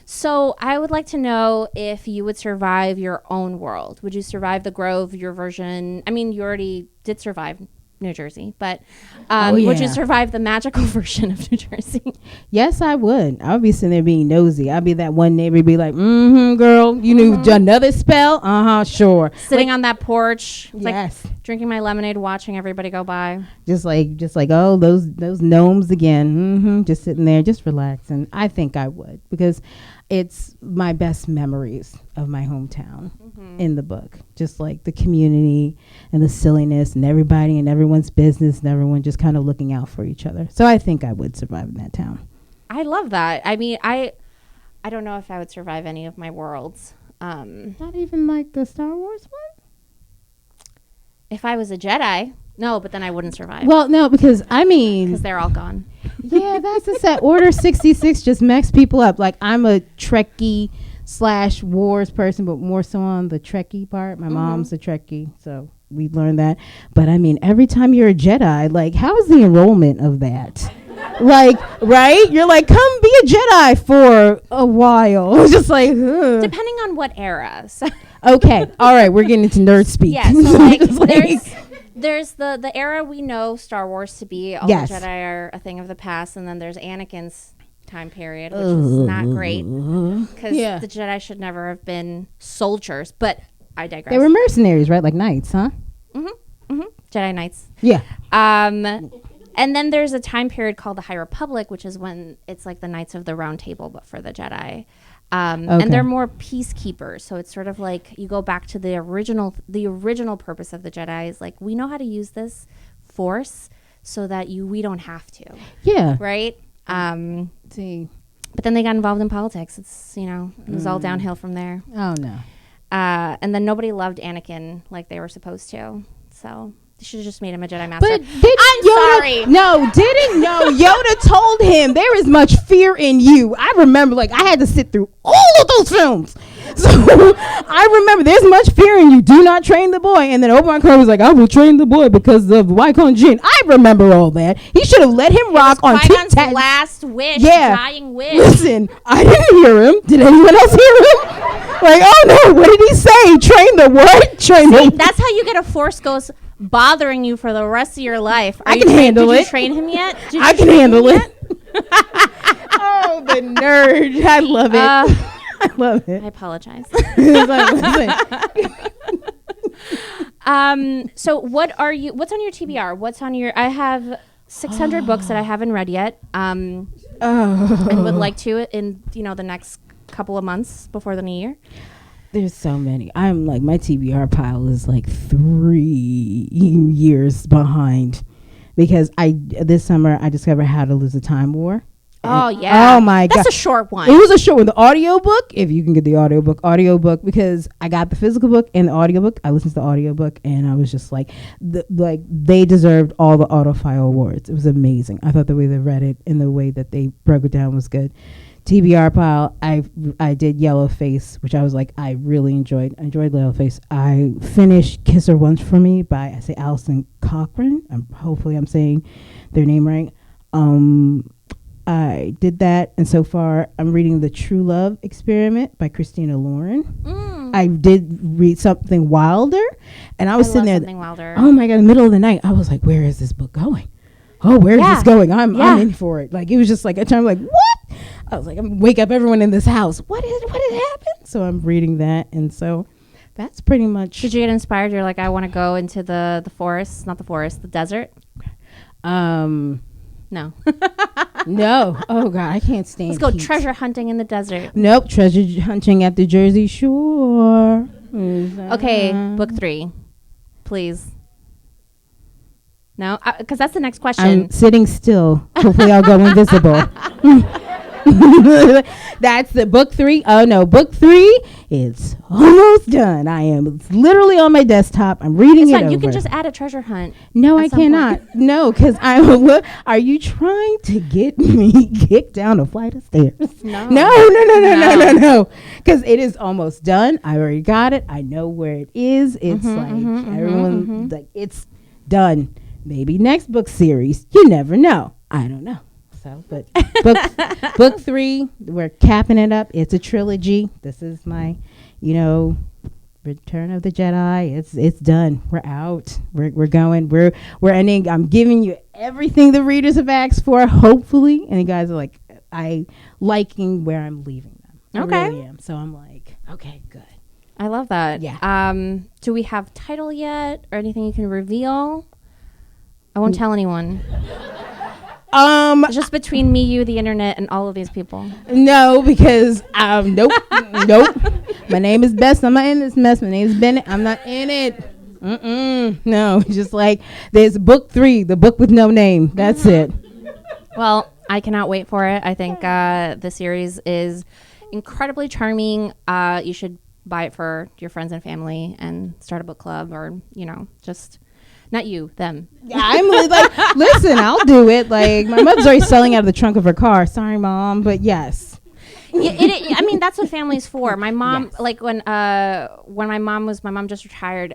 So I would like to know if you would survive your own world. Would you survive the Grove, your version? I mean, you already did survive New Jersey, but would you survive the magical version of New Jersey? Yes, I would. I would be sitting there being nosy. I'd be that one neighbor, be like, girl, you knew another spell? Sure. Sitting on that porch, yes, like drinking my lemonade, watching everybody go by. Just like, oh, those gnomes again. Just sitting there, just relaxing. I think I would, because it's my best memories of my hometown in the book. Just like the community and the silliness and everybody and everyone's business and everyone just kind of looking out for each other. So I think I would survive in that town. I love that. I mean, I don't know if I would survive any of my worlds. Not even like the Star Wars one? If I was a Jedi, no, but then I wouldn't survive. Well, no, because because they're all gone. Yeah, that's the set. Order 66 just messed people up. Like, I'm a Trekkie / Wars person, but more so on the Trekkie part. My mom's a Trekkie, so we learned that. But I mean, every time you're a Jedi, like, how is the enrollment of that? Like, right? You're like, come be a Jedi for a while. Just like, ugh. Depending on what era. So Okay, all right, we're getting into nerd speak. yeah, so like, there's the era we know Star Wars to be. All the Jedi are a thing of the past, and then there's Anakin's time period, which is not great, because the Jedi should never have been soldiers. But I digress. They were mercenaries, right? Like knights, huh? Jedi Knights. Yeah. And then there's a time period called the High Republic, which is when it's like the Knights of the Round Table, but for the Jedi. And they're more peacekeepers. So it's sort of like you go back to the original purpose of the Jedi is like, we know how to use this force so that we don't have to. Yeah. Right? See. But then they got involved in politics. It's, it was all downhill from there. Oh, no. And then nobody loved Anakin like they were supposed to. So they should have just made him a Jedi Master. But sorry. No, Yoda told him there is much fear in you. I remember, like, I had to sit through all of those films. So I remember there's much fear in you. Do not train the boy. And then Obi-Wan Kenobi was like, I will train the boy because of Qui-Gon Jinn. I remember all that. He should have let him rock on Qui-Gon's last wish, dying wish. Listen, I didn't hear him. Did anyone else hear him? Like, oh no, what did he say? Train the what? That's how you get a Force Ghost bothering you for the rest of your life. I can handle it. Did you train him yet? I can handle it. Oh, the nerd. I love it. I love it. I apologize. Listen. So what's on your TBR? I have 600 books that I haven't read yet. And would like to in, the next couple of months before the new year. There's so many. I'm like, my TBR pile is like 3 years behind because this summer I discovered How to Lose a Time War. Oh, yeah. Oh, my God. That's a short one. It was a short one. The audiobook, if you can get the audiobook, because I got the physical book and the audiobook. I listened to the audiobook, and I was just like, they deserved all the Audiophile awards. It was amazing. I thought the way they read it and the way that they broke it down was good. TBR pile, I did Yellowface, which I was like, I really enjoyed. I enjoyed Yellowface. I finished Kiss Her Once for Me by, I say, Alison Cochran. Hopefully I'm saying their name right. I did that, and so far I'm reading The True Love Experiment by Christina Lauren. I did read Something Wilder, and I was sitting there. Something Wilder. Oh my God! In the middle of the night, I was like, "Where is this book going? Oh, where is this going? I'm in for it." Like, it was just like a time, like, what? I was like, I'm gonna wake up everyone in this house. What had happened? So I'm reading that, and so that's pretty much. Did you get inspired? You're like, I want to go into the forest, not the forest, the desert. No. No. Oh God, I can't stand. Let's go heat. treasure hunting in the desert. Nope, treasure hunting at the Jersey Shore. Okay, book 3, please. No, because that's the next question. I'm sitting still. Hopefully, I'll go invisible. That's the book 3. Oh no, book 3 is almost done. I am literally on my desktop. I'm reading it over. You can just add a treasure hunt. No, I cannot. No, because I'm. Are you trying to get me kicked down a flight of stairs? No. Because it is almost done. I already got it. I know where it is. It's everyone like it's done. Maybe next book series. You never know. I don't know. So, but book 3, we're capping it up. It's a trilogy. This is my, Return of the Jedi. It's done. We're out. We're going. We're ending. I'm giving you everything the readers have asked for. Hopefully, and you guys are like, I liking where I'm leaving them. Okay. I really am. So I'm like, okay, good. I love that. Yeah. Do we have title yet or anything you can reveal? I won't tell anyone. Just between me, you, the internet, and all of these people. No, because nope. My name is Bess. I'm not in this mess. My name is Bennett. I'm not in it. No, just like there's book 3, the book with no name. That's it. Well, I cannot wait for it. I think the series is incredibly charming. You should buy it for your friends and family and start a book club, or just. Not you, them. Yeah, I'm like, listen, I'll do it. Like, my mother's already selling out of the trunk of her car. Sorry, Mom, but yes. Yeah, I mean, that's what family's for. My mom, like when my mom just retired,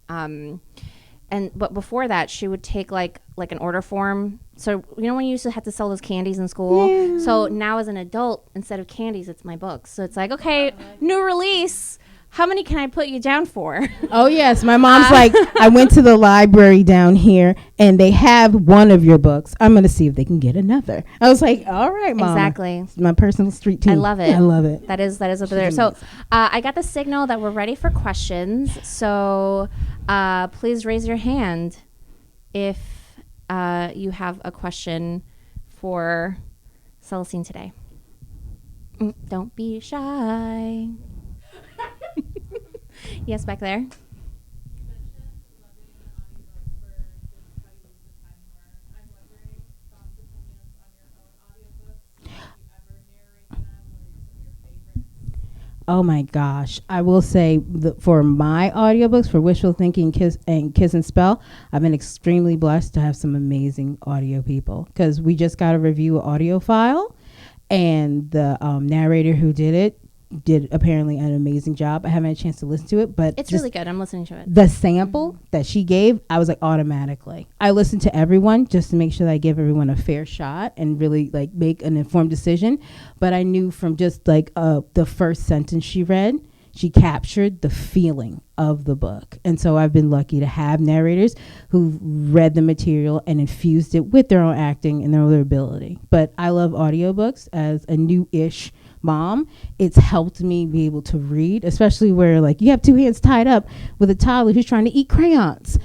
but before that, she would take like an order form. So when you used to have to sell those candies in school. Yeah. So now as an adult, instead of candies, it's my books. So it's like, okay, new release. How many can I put you down for? Oh, yes. My mom's like, I went to the library down here, and they have one of your books. I'm going to see if they can get another. I was like, all right, Mom. Exactly. It's my personal street team. I love it. I love it. That is over there. So I got the signal that we're ready for questions. So please raise your hand if you have a question for Celestine today. Don't be shy. Yes, back there. Oh my gosh. I will say for my audiobooks, for Wishful Thinking, Kiss and Spell, I've been extremely blessed to have some amazing audio people, because we just got a review of Audiophile, and the narrator who did apparently an amazing job. I haven't had a chance to listen to it, but it's really good. I'm listening to it. The sample that she gave, I was like, automatically. I listened to everyone just to make sure that I give everyone a fair shot and really like make an informed decision. But I knew from just like the first sentence she read, she captured the feeling of the book. And so I've been lucky to have narrators who read the material and infused it with their own acting and their other ability. But I love audiobooks as a new-ish mom. It's helped me be able to read, especially where like you have 2 hands tied up with a toddler who's trying to eat crayons,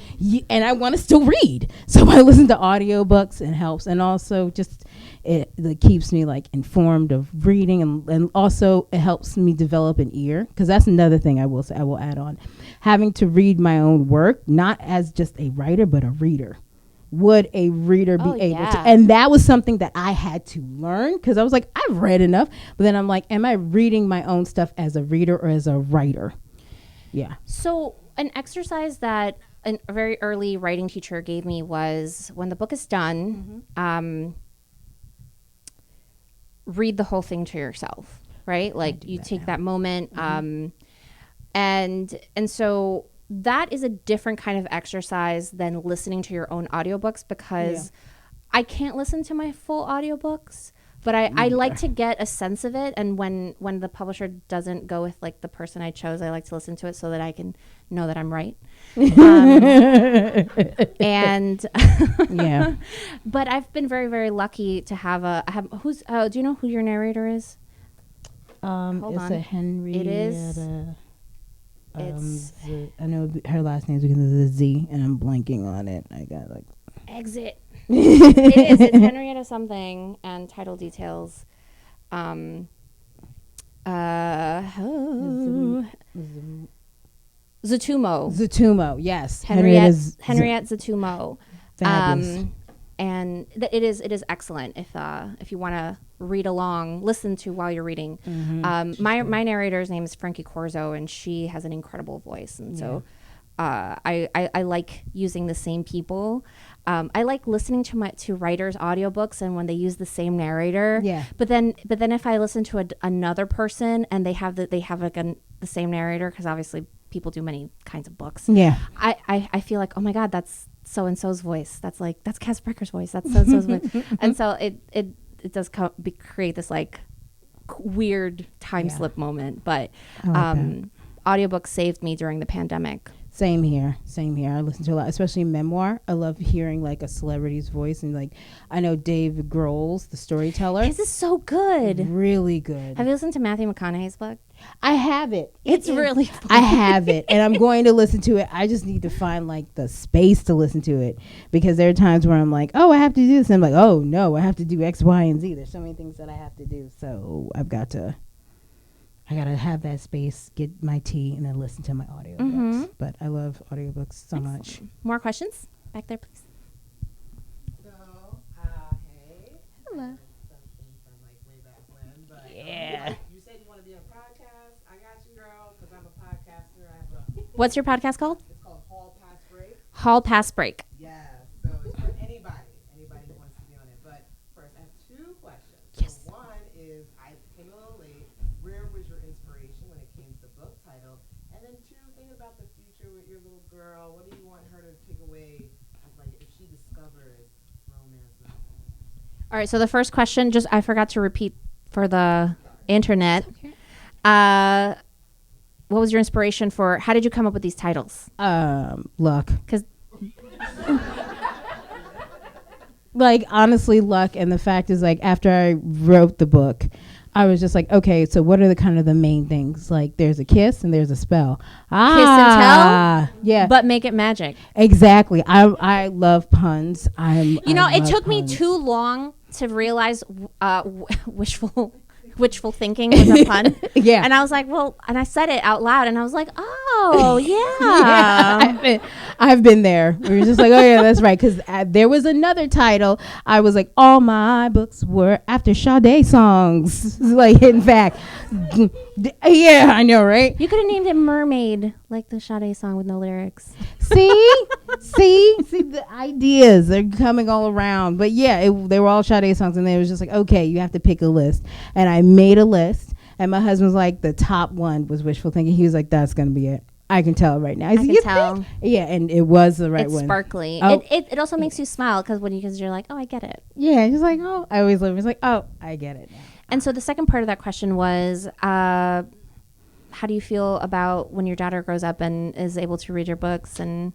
and I want to still read. So I listen to audiobooks and helps, and also just it keeps me like informed of reading, and also it helps me develop an ear, because that's another thing I will say, I will add on, having to read my own work, not as just a writer but a reader. would a reader be able to? Yeah. And that was something that I had to learn because I was like, I've read enough. But then I'm like, am I reading my own stuff as a reader or as a writer? Yeah. So an exercise that a very early writing teacher gave me was when the book is done, read the whole thing to yourself, right? Like you take that moment. And so that is a different kind of exercise than listening to your own audiobooks because I can't listen to my full audiobooks, but I like to get a sense of it. And when the publisher doesn't go with like the person I chose, I like to listen to it so that I can know that I'm right. And Yeah. but I've been very, very lucky to have do you know who your narrator is? Hold It's on. a Henrietta. It is. It's I know her last name is because of the Z, and I'm blanking on it. I got like Exit. It is. It's Henrietta something and title details. Zatumo. Yes, Henriette Zatumo. Fabulous. And it is excellent if you want to read along, listen to while you're reading. My narrator's name is Frankie Corzo, and she has an incredible voice, and so I like using the same people. I like listening to writers' audiobooks, and when they use the same narrator. Yeah. But then if I listen to another person and they have the same narrator, because obviously people do many kinds of books. Yeah. I feel like, oh my God, that's so and so's voice. That's Cass Brecker's voice. That's so and so's voice. And so it does create this like weird time slip moment. But audiobooks saved me during the pandemic. Same here. I listen to a lot, especially memoir. I love hearing like a celebrity's voice, and like I know Dave Grohl's the storyteller. This is so good. Really good. Have you listened to Matthew McConaughey's book? I have it. It's really fun. I have it, and I'm going to listen to it. I just need to find like the space to listen to it, because there are times where I'm like, oh, I have to do this, and I'm like, oh no, I have to do X, Y, and Z. There's so many things that I have to do, so I gotta have that space, get my tea, and then listen to my audiobooks. But I love audiobooks so much. More questions back there, please. So, hey. Hello. Something from like way back when, but Yeah. you said you want to be on a podcast. I got you, girl, because I'm a podcaster. I have What's your podcast called? it's called Hall Pass Break. Hall Pass Break. Yeah, so it's for anybody who wants to be on it. But first, I have two questions. Yes. So one is, I came a little late. Where was your inspiration when it came to the book title? And then two, think about the future with your little girl. What do you want her to take away, as like if she discovers romance novels? All right, so the first question, I forgot to repeat for the internet. What was your inspiration for, how did you come up with these titles? Luck. Because Like honestly, luck. And the fact is, like after I wrote the book, I was just like, okay, so what are the main things? Like there's a kiss and there's a spell. Kiss and tell? Yeah. But make it magic. Exactly. I love puns. I It love took me puns. too long to realize wishful thinking was a pun. Yeah. And I was like, well, and I said it out loud, and I was like, oh, Yeah, I've been there. We were just like, oh yeah, that's right. Because there was another title. I was like, all my books were after Sade songs. Like, in fact, yeah, I know, right? You could have named it Mermaid, like the Sade song with no lyrics. See, the ideas are coming all around. But yeah, they were all Sade songs, and it was just like, okay, you have to pick a list. And I made a list, and my husband was like, the top one was wishful thinking. He was like, that's gonna be it. I can tell right now. I can tell. Yeah, and it was the right It's one. sparkly. Oh. It also makes you smile because you're like, oh, I get it. Yeah, just like, oh, I always love it. It's like, oh, I get it now. And so the second part of that question was, how do you feel about when your daughter grows up and is able to read your books? And,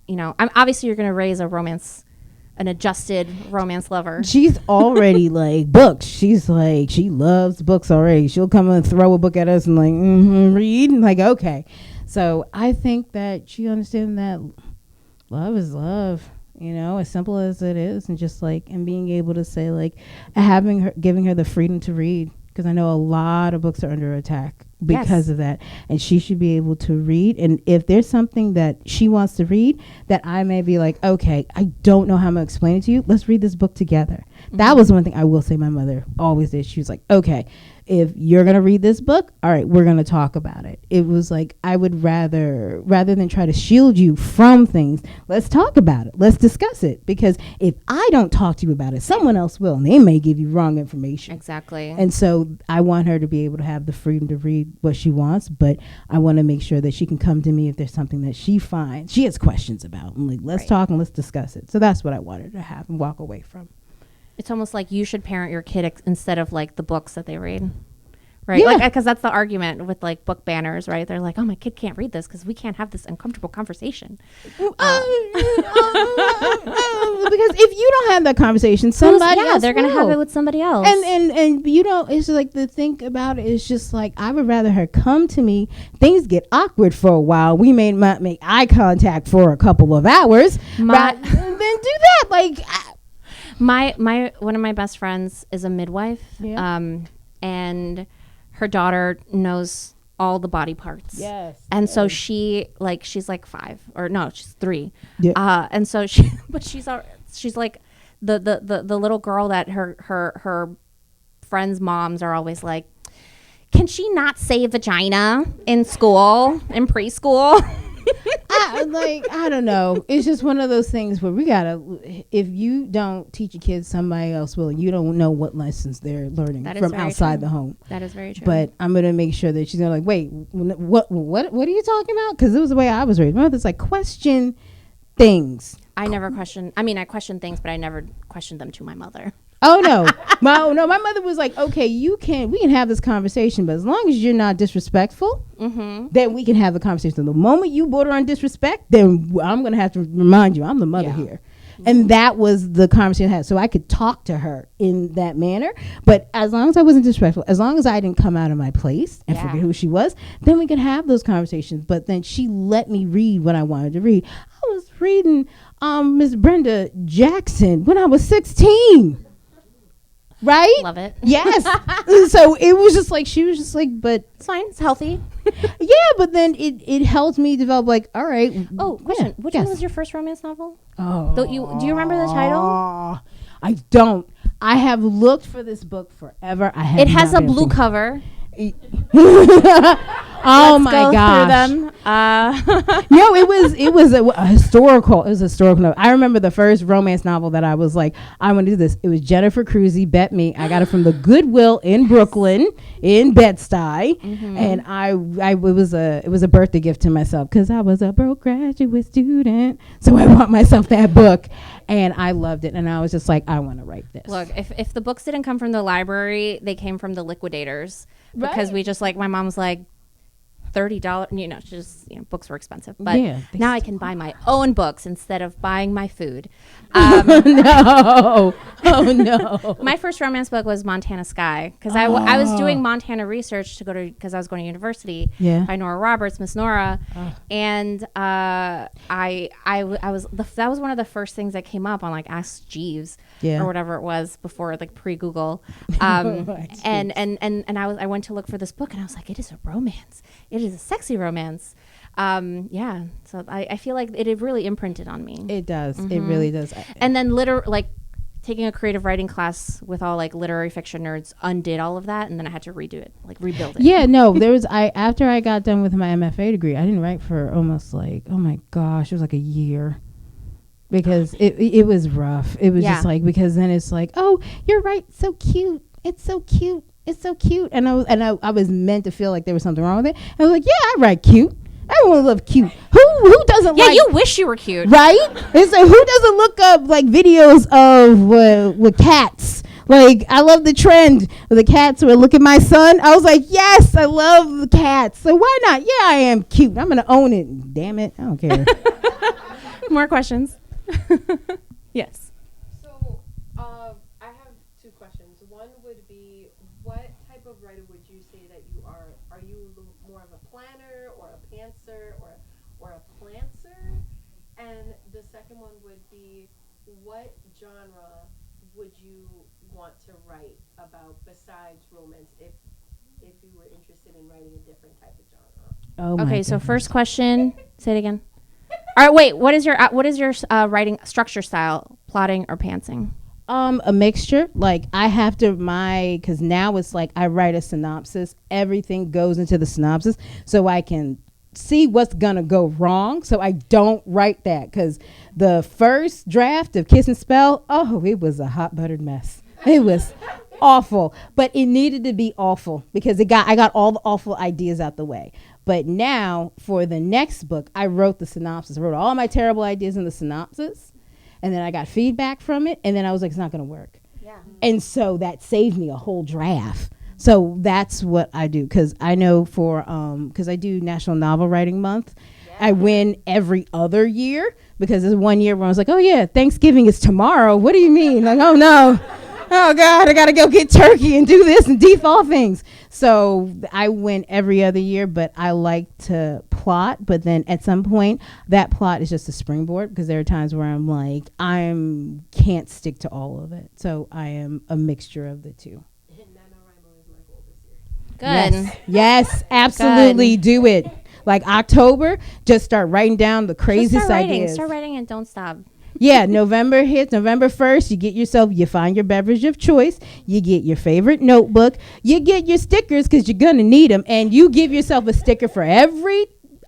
obviously you're going to raise an adjusted romance lover. She's already like books. She's like, she loves books already. She'll come and throw a book at us and like, read. And like, okay. So I think that she understands that love is love, as simple as it is. And just like, and being able to say like, giving her the freedom to read. Because I know a lot of books are under attack because of that. And she should be able to read. And if there's something that she wants to read that I may be like, okay, I don't know how I'm going to explain it to you. Let's read this book together. That was one thing I will say my mother always did. She was like, okay, if you're going to read this book, all right, we're going to talk about it. It was like, I would rather than try to shield you from things, let's talk about it. Let's discuss it. Because if I don't talk to you about it, someone else will. And they may give you wrong information. Exactly. And so I want her to be able to have the freedom to read what she wants, but I want to make sure that she can come to me if there's something that she finds she has questions about. And like, let's talk and let's discuss it. So that's what I wanted to have and walk away from. It's almost like you should parent your kid instead of like the books that they read. Right. Yeah. Like, because that's the argument with like book banners, right? They're like, oh, my kid can't read this because we can't have this uncomfortable conversation. Because if you don't have that conversation, somebody else they're going to will. have it with somebody else. And you know, it's like the thing about it is just like, I would rather her come to me. Things get awkward for a while. We may not make eye contact for a couple of hours. Then do that. Like, my one of my best friends is a midwife. Yeah. And her daughter knows all the body parts. Yes. And so she's like 5 or no, she's 3. Yeah. And so she's like the little girl that her friends' moms are always like, can she not say vagina in school, in preschool? I don't know. It's just one of those things where we gotta. If you don't teach your kids, somebody else will. You don't know what lessons they're learning from outside the home. That is very true. But I'm gonna make sure that she's gonna like, wait, what are you talking about? Because it was the way I was raised. My mother's like, question things. I never question. I mean, I question things, but I never questioned them to my mother. Oh no, my mother was like, okay, we can have this conversation, but as long as you're not disrespectful, then we can have the conversation. The moment you border on disrespect, then I'm gonna have to remind you I'm the mother here. And that was the conversation I had. So I could talk to her in that manner. But as long as I wasn't disrespectful, as long as I didn't come out of my place and forget who she was, then we could have those conversations. But then she let me read what I wanted to read. I was reading Miss Brenda Jackson when I was 16. Right? Love it. Yes. So it was just like, she was just like, but It's fine. It's healthy. yeah, but then it helped me develop like, all right. Oh, question. Yeah, Which yes. one was your first romance novel? Oh. Do you remember the title? I don't. I have looked for this book forever. I have. It has a not been blue able to- cover. Oh Let's my go gosh! through them. No, it was a historical. It was a historical novel. I remember the first romance novel that I was like, I want to do this. It was Jennifer Cruzy, Bet Me. I got it from the Goodwill in Brooklyn, in Bed-Stuy, and it was a birthday gift to myself because I was a broke graduate student, so I bought myself that book, and I loved it, and I was just like, I want to write this. Look, if the books didn't come from the library, they came from the liquidators. Because Right. we just like, my mom was like, $30, books were expensive, but Yeah, now I can buy my own books instead of buying my food. No. Oh no. My first romance book was Montana Sky because I was doing Montana research because I was going to university by Nora Roberts, Miss Nora, and I was that was one of the first things that came up on like Ask Jeeves or whatever it was before like pre-Google, and I went to look for this book and I was like, it is a romance. It is a sexy romance. So I feel like it really imprinted on me. It does. It really does. And then taking a creative writing class with all like literary fiction nerds undid all of that, and then I had to redo it, like rebuild it. Yeah, no, there was after I got done with my MFA degree, I didn't write for almost like, oh my gosh, it was like a year. Because it was rough. It was just like, because then it's like, oh, you're right, so cute. It's so cute. It's so cute. And I was meant to feel like there was something wrong with it. I was like, yeah, I write cute. Everyone loves cute. Who doesn't like? Yeah, you wish you were cute, right? It's like, who doesn't look up like videos of with cats? Like, I love the trend with the cats where look at my son. I was like, yes, I love the cats. So why not? Yeah, I am cute. I'm gonna own it. Damn it, I don't care. More questions? Yes. So, I have 2 questions. One would be, what type of writer would you say that you are? Are you more of a planner or a pantser or a plantser? And the second one would be, what genre would you want to write about besides romance? If if you were interested in writing a different type of genre. Oh my Okay, so goodness. first question. Say it again. All right, wait. What is your writing structure style? Plotting or pantsing? A mixture. Like I have to because now it's like I write a synopsis. Everything goes into the synopsis, so I can see what's gonna go wrong. So I don't write that because the first draft of Kiss and Spell, it was a hot buttered mess. It was awful, but it needed to be awful because I got all the awful ideas out the way. But now for the next book, I wrote the synopsis. I wrote all my terrible ideas in the synopsis. And then I got feedback from it. And then I was like, it's not going to work. Yeah. And so that saved me a whole draft. So that's what I do. Because I know because I do National Novel Writing Month. Yeah. I win every other year. Because there's one year where I was like, oh, yeah, Thanksgiving is tomorrow. What do you mean? Like, oh, no. Oh, God, I got to go get turkey and do this and default things. So I win every other year, but I like to plot. But then at some point, that plot is just a springboard because there are times where I'm like, can't stick to all of it. So I am a mixture of the two. NaNoWriMo is my goal this year. Good. Yes, absolutely. Do it. Like October, just start writing down the craziest ideas. Start writing and don't stop. Yeah, November hits. November 1st, you find your beverage of choice. You get your favorite notebook. You get your stickers because you're going to need them. And you give yourself a sticker for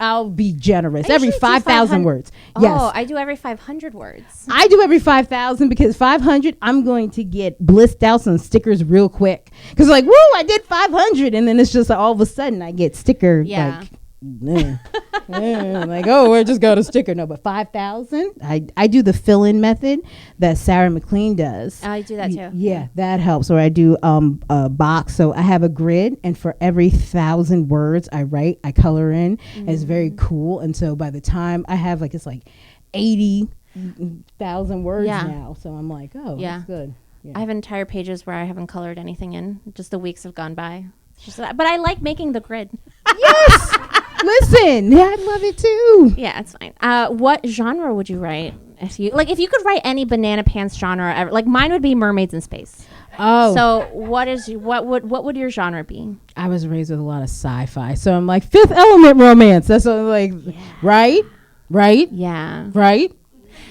I'll be generous, every 5,000 words. Yes. Oh, I do every 500 words. I do every 5,000 because 500, I'm going to get blissed out some stickers real quick. Because like, woo, I did 500. And then it's just like, all of a sudden I get sticker. Yeah. I'm like, we're just got a sticker. No, but 5,000. I do the fill-in method that Sarah McLean does. I do that too. Yeah, that helps. Or I do a box. So I have a grid, and for every 1,000 words I write, I color in. And it's very cool. And so by the time I have it's like 80,000 words now. So I'm like, that's good. Yeah. I have entire pages where I haven't colored anything in. Just the weeks have gone by. But I like making the grid. Yes. Listen, I love it too. Yeah, it's fine. What genre would you write if you could write any banana pants genre ever? Like mine would be mermaids in space. Oh. So what would your genre be? I was raised with a lot of sci-fi, so I'm like Fifth Element romance. That's what I'm like, right? Yeah. Right?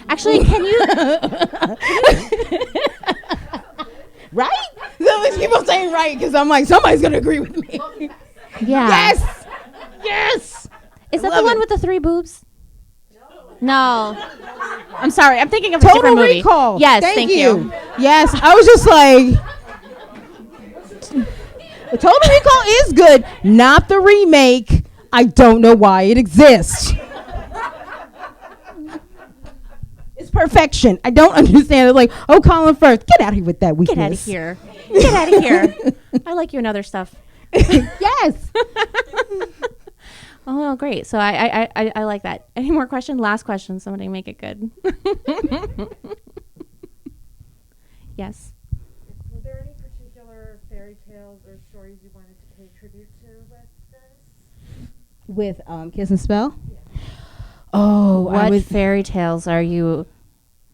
Actually, can you? Right? So keep on saying right because I'm like somebody's gonna agree with me. Yeah. Yes. Is that the one with the 3 boobs? No. I'm sorry. I'm thinking of a Total different movie. Recall. Yes, Thank thank you. Yes, I was just like, Total Recall is good, not the remake. I don't know why it exists. It's perfection. I don't understand it. Like, Colin Firth, get out of here with that weakness. Get out of here. Get out of here. I like you in other stuff. Yes. Oh, great. So I like that. Any more questions? Last question. Somebody make it good. Yes. Were there any particular fairy tales or stories you wanted to pay tribute to with this? With Kiss and Spell? Yeah. Oh, what fairy tales are you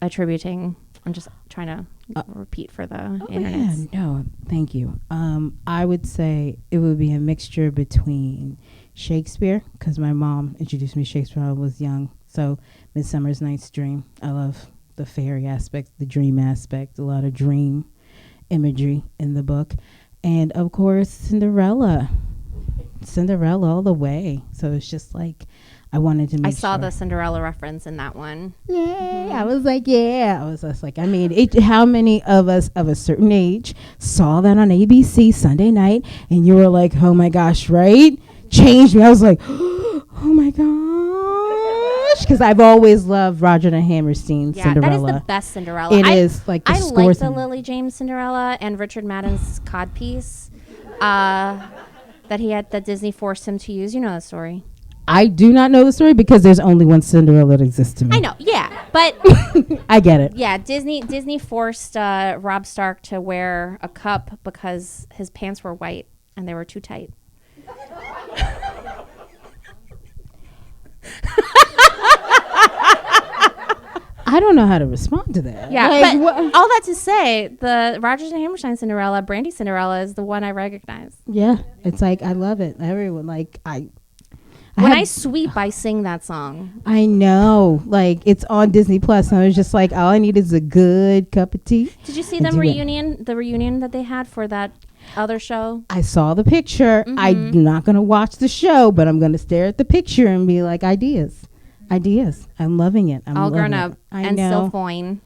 attributing? I'm just trying to repeat for the internet. Yeah, no, thank you. I would say it would be a mixture between Shakespeare, because my mom introduced me to Shakespeare when I was young. So Midsummer's Night's Dream. I love the fairy aspect, the dream aspect, a lot of dream imagery in the book. And of course, Cinderella all the way. So it's just like, I wanted to make I saw sure. the Cinderella reference in that one. Yay. I was like, I was just like, how many of us of a certain age saw that on ABC Sunday night and you were like, oh my gosh, right? Changed me. I was like, oh my gosh. Because I've always loved Roger and Hammerstein's Cinderella. That is the best Cinderella. It is like the I scores like the Lily James Cinderella and Richard Madden's codpiece that Disney forced him to use. You know the story. I do not know the story because there's only one Cinderella that exists to me. I know, yeah, but I get it. Yeah, Disney forced Rob Stark to wear a cup because his pants were white and they were too tight. I don't know how to respond to that. Yeah, Like, but what- all that to say, the Rodgers and Hammerstein Cinderella, Brandy Cinderella, is the one I recognize. yeah, it's like I love it. Everyone like When I had- sweep, I sing that song. I know, like it's on Disney Plus. And I was just like, all I need is a good cup of tea. Did you see And them do it. the reunion that they had for that other show? I saw the picture. Mhm. I'm not gonna watch the show, but I'm gonna stare at the picture and be like, ideas. I'm loving it. I'm All grown loving up it. I and know. so fine.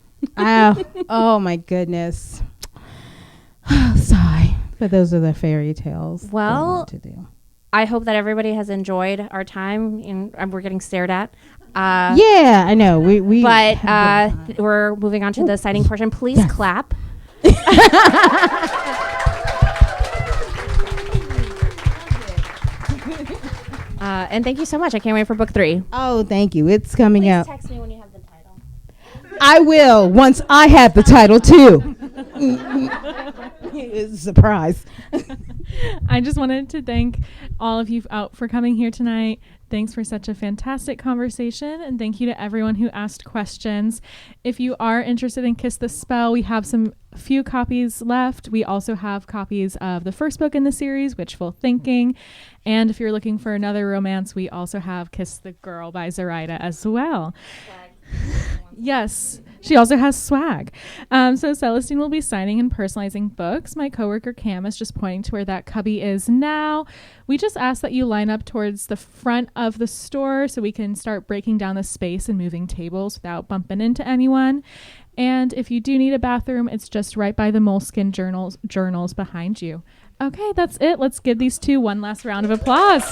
Oh my goodness. Sigh. But those are the fairy tales. that I Well, want to do. I hope that everybody has enjoyed our time. And we're getting stared at. Yeah, I know. We But have a good time. we're moving on to the citing portion. Please Yes. clap. And thank you so much. I can't wait for book 3. Oh, thank you. It's coming out. text me when you have the title. I will once I have the title too. It's a surprise. I just wanted to thank all of you out for coming here tonight. Thanks for such a fantastic conversation, and thank you to everyone who asked questions. If you are interested in Kiss the Spell, we have few copies left. We also have copies of the first book in the series, Witchful Thinking. And if you're looking for another romance, we also have Kiss the Girl by Zoraida as well. Yes, she also has swag. So Celestine will be signing and personalizing books. My coworker Cam is just pointing to where that cubby is now. We just ask that you line up towards the front of the store so we can start breaking down the space and moving tables without bumping into anyone. And if you do need a bathroom, it's just right by the Moleskine journals behind you. Okay, that's it. Let's give these two one last round of applause.